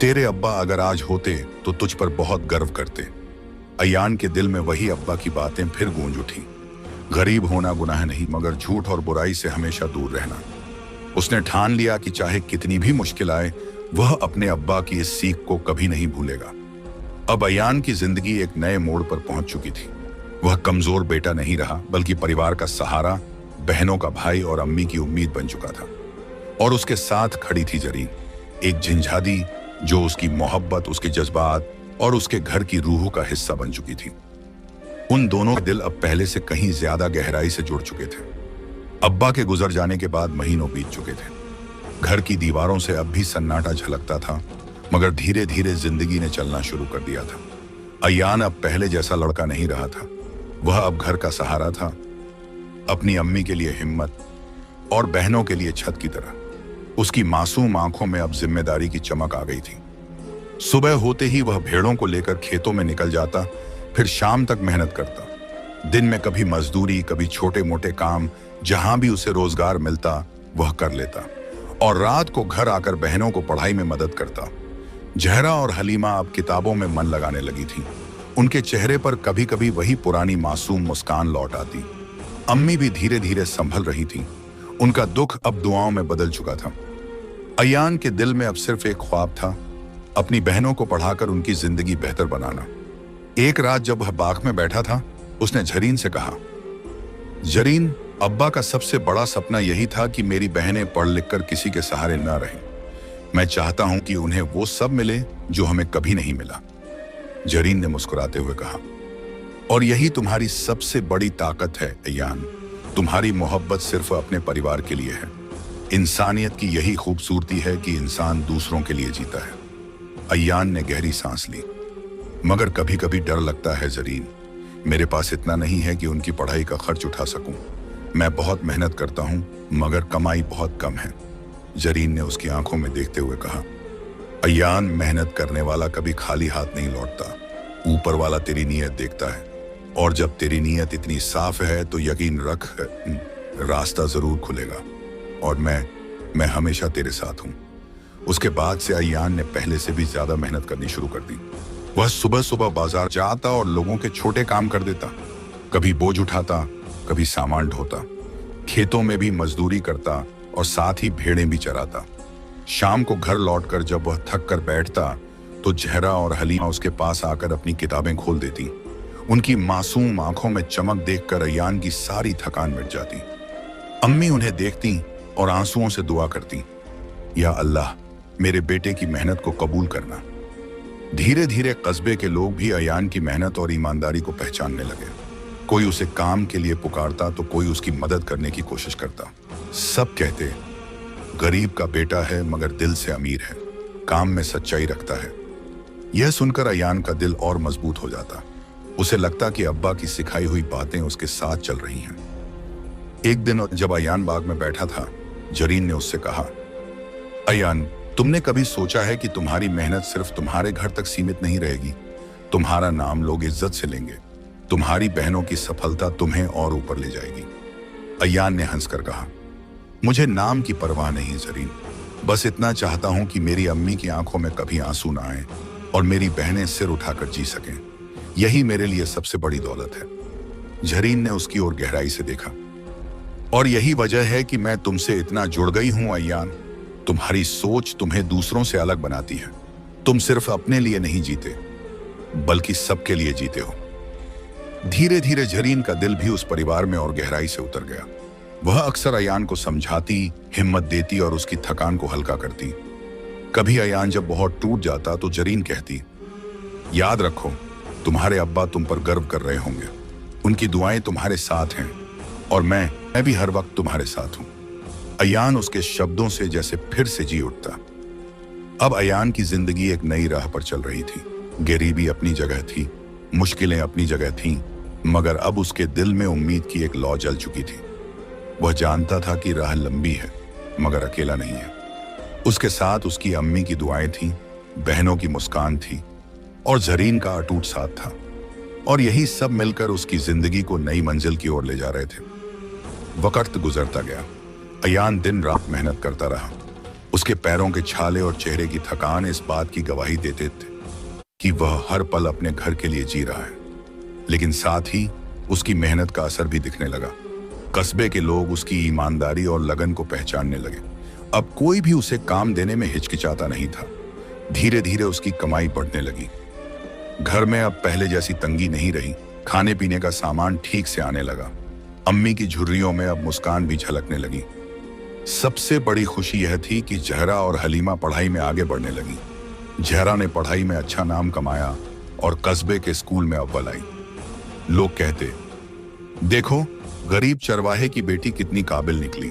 तेरे अब्बा अगर आज होते तो तुझ पर बहुत गर्व करते। अयान के दिल में वही अब्बा की बातें फिर गूंज उठी। गरीब होना गुनाह नहीं, मगर झूठ और बुराई से हमेशा दूर रहना। उसने ठान लिया कि चाहे कितनी भी मुश्किल आए, वह अपने अब्बा की इस सीख को कभी नहीं भूलेगा। अब अयान की जिंदगी एक नए मोड़ पर पहुंच चुकी थी। वह कमजोर बेटा नहीं रहा, बल्कि परिवार का सहारा, बहनों का भाई और अम्मी की उम्मीद बन चुका था। और उसके साथ खड़ी थी जरीन, एक झंझादी, जो उसकी मोहब्बत, उसके जज्बात और उसके घर की रूह का हिस्सा बन चुकी थी। उन दोनों के दिल अब पहले से कहीं ज्यादा गहराई से जुड़ चुके थे। अब्बा के गुजर जाने के बाद महीनों बीत चुके थे। घर की दीवारों से अब भी सन्नाटा झलकता था, मगर धीरे धीरे जिंदगी ने चलना शुरू कर दिया था। अयान अब पहले जैसा लड़का नहीं रहा था। वह अब घर का सहारा था, अपनी अम्मी के लिए हिम्मत और बहनों के लिए छत की तरह। उसकी मासूम आंखों में अब जिम्मेदारी की चमक आ गई थी। सुबह होते ही वह भेड़ों को लेकर खेतों में निकल जाता, फिर शाम तक मेहनत करता। दिन में कभी मजदूरी, कभी छोटे मोटे काम, जहां भी उसे रोजगार मिलता वह कर लेता, और रात को घर आकर बहनों को पढ़ाई में मदद करता। जहरा और हलीमा अब किताबों में मन लगाने लगी थी। उनके चेहरे पर कभी कभी वही पुरानी मासूम मुस्कान लौट आती। अम्मी भी धीरे धीरे संभल रही थी। उनका दुख अब दुआओं में बदल चुका था। अयान के दिल में अब सिर्फ एक ख्वाब था, अपनी बहनों को पढ़ाकर उनकी जिंदगी बेहतर बनाना। एक रात जब वह बाग में बैठा था, उसने जरीन से कहा, जरीन, अब्बा का सबसे बड़ा सपना यही था कि मेरी बहनें पढ़ लिख कर किसी के सहारे न रहें। मैं चाहता हूं कि उन्हें वो सब मिले जो हमें कभी नहीं मिला। जरीन ने मुस्कुराते हुए कहा, और यही तुम्हारी सबसे बड़ी ताकत है अयान। तुम्हारी मोहब्बत सिर्फ अपने परिवार के लिए है। इंसानियत की यही खूबसूरती है कि इंसान दूसरों के लिए जीता है। अयान ने गहरी सांस ली। मगर कभी कभी डर लगता है जरीन। मेरे पास इतना नहीं है कि उनकी पढ़ाई का खर्च उठा सकूं। मैं बहुत मेहनत करता हूं, मगर कमाई बहुत कम है। जरीन ने उसकी आंखों में देखते हुए कहा, अयान, मेहनत करने वाला कभी खाली हाथ नहीं लौटता। ऊपर वाला तेरी नीयत देखता है, और जब तेरी नीयत इतनी साफ है तो यकीन रख, रास्ता जरूर खुलेगा। और मैं हमेशा तेरे साथ हूं। उसके बाद से अयान ने पहले से भी ज्यादा मेहनत करनी शुरू कर दी। वह सुबह सुबह बाजार जाता और लोगों के छोटे काम कर देता। कभी बोझ उठाता, कभी सामान ढोता, खेतों में भी मजदूरी करता और साथ ही भेड़ें भी चराता। शाम को घर लौटकर जब वह थक कर बैठता तो जहरा और हलीमा उसके पास आकर अपनी किताबें खोल देती। उनकी मासूम आंखों में चमक देखकर अयान की सारी थकान मिट जाती। अम्मी उन्हें देखती और आंसुओं से दुआ करती, या अल्लाह, मेरे बेटे की मेहनत को कबूल करना। धीरे धीरे कस्बे के लोग भी अयान की मेहनत और ईमानदारी को पहचानने लगे। कोई उसे काम के लिए पुकारता तो कोई उसकी मदद करने की कोशिश करता। सब कहते, गरीब का बेटा है मगर दिल से अमीर है, काम में सच्चाई रखता है। यह सुनकर अयान का दिल और मजबूत हो जाता। उसे लगता कि अब्बा की सिखाई हुई बातें उसके साथ चल रही हैं। एक दिन जब अयान बाग में बैठा था, जरीन ने उससे कहा, अयान, तुमने कभी सोचा है कि तुम्हारी मेहनत सिर्फ तुम्हारे घर तक सीमित नहीं रहेगी? तुम्हारा नाम लोग इज्जत से लेंगे। तुम्हारी बहनों की सफलता तुम्हें और ऊपर ले जाएगी। अयान ने हंसकर कहा, मुझे नाम की परवाह नहीं जरीन, बस इतना चाहता हूं कि मेरी अम्मी की आंखों में कभी आंसू ना आए और मेरी बहनें सिर उठाकर जी सकें। यही मेरे लिए सबसे बड़ी दौलत है। जरीन ने उसकी ओर गहराई से देखा, और यही वजह है कि मैं तुमसे इतना जुड़ गई हूं अयान। तुम्हारी सोच तुम्हें दूसरों से अलग बनाती है। तुम सिर्फ अपने लिए नहीं जीते, बल्कि सबके लिए जीते हो। धीरे धीरे जरीन का दिल भी उस परिवार में और गहराई से उतर गया। वह अक्सर अयान को समझाती, हिम्मत देती और उसकी थकान को हल्का करती। कभी अयान जब बहुत टूट जाता तो जरीन कहती, याद रखो, तुम्हारे अब्बा तुम पर गर्व कर रहे होंगे। उनकी दुआएं तुम्हारे साथ हैं, और मैं भी हर वक्त तुम्हारे साथ हूं। अयान उसके शब्दों से जैसे फिर से जी उठता। अब अयान की जिंदगी एक नई राह पर चल रही थी। गरीबी अपनी जगह थी, मुश्किलें अपनी जगह थीं, मगर अब उसके दिल में उम्मीद की एक लौ जल चुकी थी। वह जानता था कि राह लंबी है, मगर अकेला नहीं है। उसके साथ उसकी अम्मी की दुआएं थीं, बहनों की मुस्कान थी, और जरीन का अटूट साथ था। और यही सब मिलकर उसकी जिंदगी को नई मंजिल की ओर ले जा रहे थे। वक्त गुजरता गया। अयान दिन रात मेहनत करता रहा। उसके पैरों के छाले और चेहरे की थकान इस बात की गवाही देते थे कि वह हर पल अपने घर के लिए जी रहा है। लेकिन साथ ही उसकी मेहनत का असर भी दिखने लगा। कस्बे के लोग उसकी ईमानदारी और लगन को पहचानने लगे। अब कोई भी उसे काम देने में हिचकिचाता नहीं था। धीरे धीरे उसकी कमाई बढ़ने लगी। घर में अब पहले जैसी तंगी नहीं रही। खाने पीने का सामान ठीक से आने लगा। अम्मी की झुर्रियों में अब मुस्कान भी झलकने लगी। सबसे बड़ी खुशी यह थी कि जहरा और हलीमा पढ़ाई में आगे बढ़ने लगी। जहरा ने पढ़ाई में अच्छा नाम कमाया और कस्बे के स्कूल में अव्वल आई। लोग कहते, देखो गरीब चरवाहे की बेटी कितनी काबिल निकली।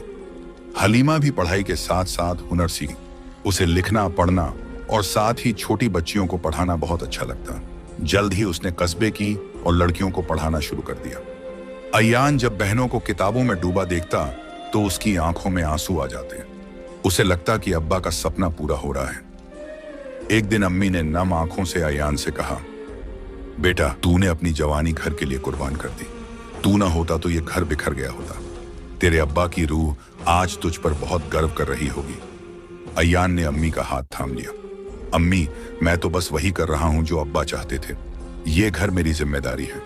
हलीमा भी पढ़ाई के साथ साथ हुनर सीखी। उसे लिखना पढ़ना और साथ ही छोटी बच्चियों को पढ़ाना बहुत अच्छा लगता। जल्द ही उसने कस्बे की और लड़कियों को पढ़ाना शुरू कर दिया। अयान जब बहनों को किताबों में डूबा देखता तो उसकी आंखों में आंसू आ जाते। उसे लगता कि अब्बा का सपना पूरा हो रहा है। एक दिन अम्मी ने नम आंखों से अयान से कहा, बेटा तूने अपनी जवानी घर के लिए कुर्बान कर दी। तू ना होता तो ये घर बिखर गया होता। तेरे अब्बा की रूह आज तुझ पर बहुत गर्व कर रही होगी। अयान ने अम्मी का हाथ थाम लिया। अम्मी, मैं तो बस वही कर रहा हूं जो अब्बा चाहते थे। ये घर मेरी जिम्मेदारी है।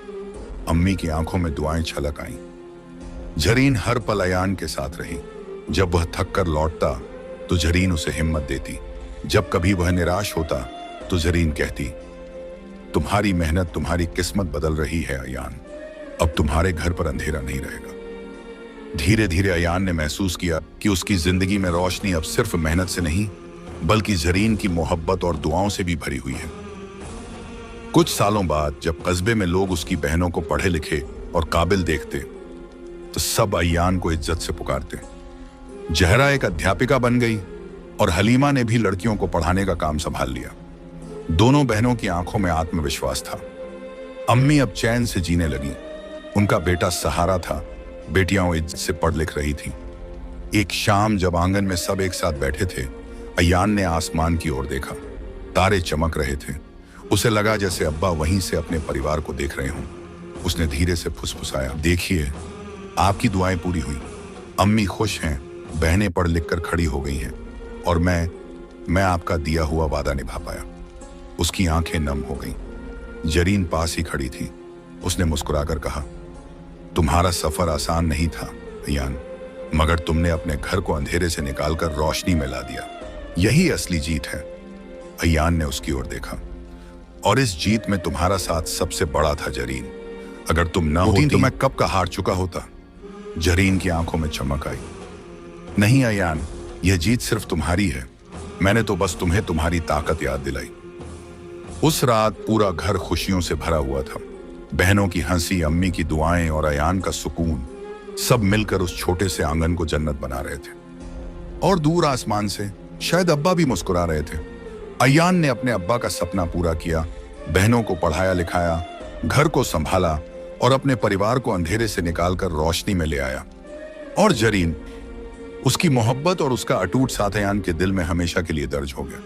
अम्मी की आंखों में दुआएं छलक आईं। जरीन हर पल अयान के साथ रही। जब वह थक कर लौटता तो जरीन उसे हिम्मत देती। जब कभी वह निराश होता तो जरीन कहती, तुम्हारी मेहनत तुम्हारी किस्मत बदल रही है अयान। अब तुम्हारे घर पर अंधेरा नहीं रहेगा। धीरे धीरे अयान ने महसूस किया कि उसकी जिंदगी में रोशनी अब सिर्फ मेहनत से नहीं बल्कि जरीन की मोहब्बत और दुआओं से भी भरी हुई है। कुछ सालों बाद जब कस्बे में लोग उसकी बहनों को पढ़े लिखे और काबिल देखते तो सब अयान को इज्जत से पुकारते। जहरा एक अध्यापिका बन गई और हलीमा ने भी लड़कियों को पढ़ाने का काम संभाल लिया। दोनों बहनों की आंखों में आत्मविश्वास था। अम्मी अब चैन से जीने लगी। उनका बेटा सहारा था। बेटियां इज्जत से पढ़ लिख रही थीं। एक शाम जब आंगन में सब एक साथ बैठे थे, अयान ने आसमान की ओर देखा। तारे चमक रहे थे। उसे लगा जैसे अब्बा वहीं से अपने परिवार को देख रहे हों। उसने धीरे से फुसफुसाया, देखिए आपकी दुआएं पूरी हुई। अम्मी खुश हैं, बहनें पढ़ लिख कर खड़ी हो गई हैं और मैं आपका दिया हुआ वादा निभा पाया। उसकी आंखें नम हो गईं। जरीन पास ही खड़ी थी। उसने मुस्कुराकर कहा, तुम्हारा सफर आसान नहीं था अयान, मगर तुमने अपने घर को अंधेरे से निकालकर रोशनी में ला दिया। यही असली जीत है। अयान ने उसकी ओर देखा, और इस जीत में तुम्हारा साथ सबसे बड़ा था जरीन। अगर तुम ना होती तो मैं कब का हार चुका होता। जरीन की आंखों में चमक आई। नहीं अयान, यह जीत सिर्फ तुम्हारी है। मैंने तो बस तुम्हें तुम्हारी ताकत याद दिलाई। उस रात पूरा घर खुशियों से भरा हुआ था। बहनों की हंसी, अम्मी की दुआएं और अयान का सुकून, सब मिलकर उस छोटे से आंगन को जन्नत बना रहे थे। और दूर आसमान से शायद अब्बा भी मुस्कुरा रहे थे। अयान ने अपने अब्बा का सपना पूरा किया, बहनों को पढ़ाया लिखाया, घर को संभाला और अपने परिवार को अंधेरे से निकालकर रोशनी में ले आया। और जरीन, उसकी मोहब्बत और उसका अटूट साथ अयान के दिल में हमेशा के लिए दर्ज हो गया।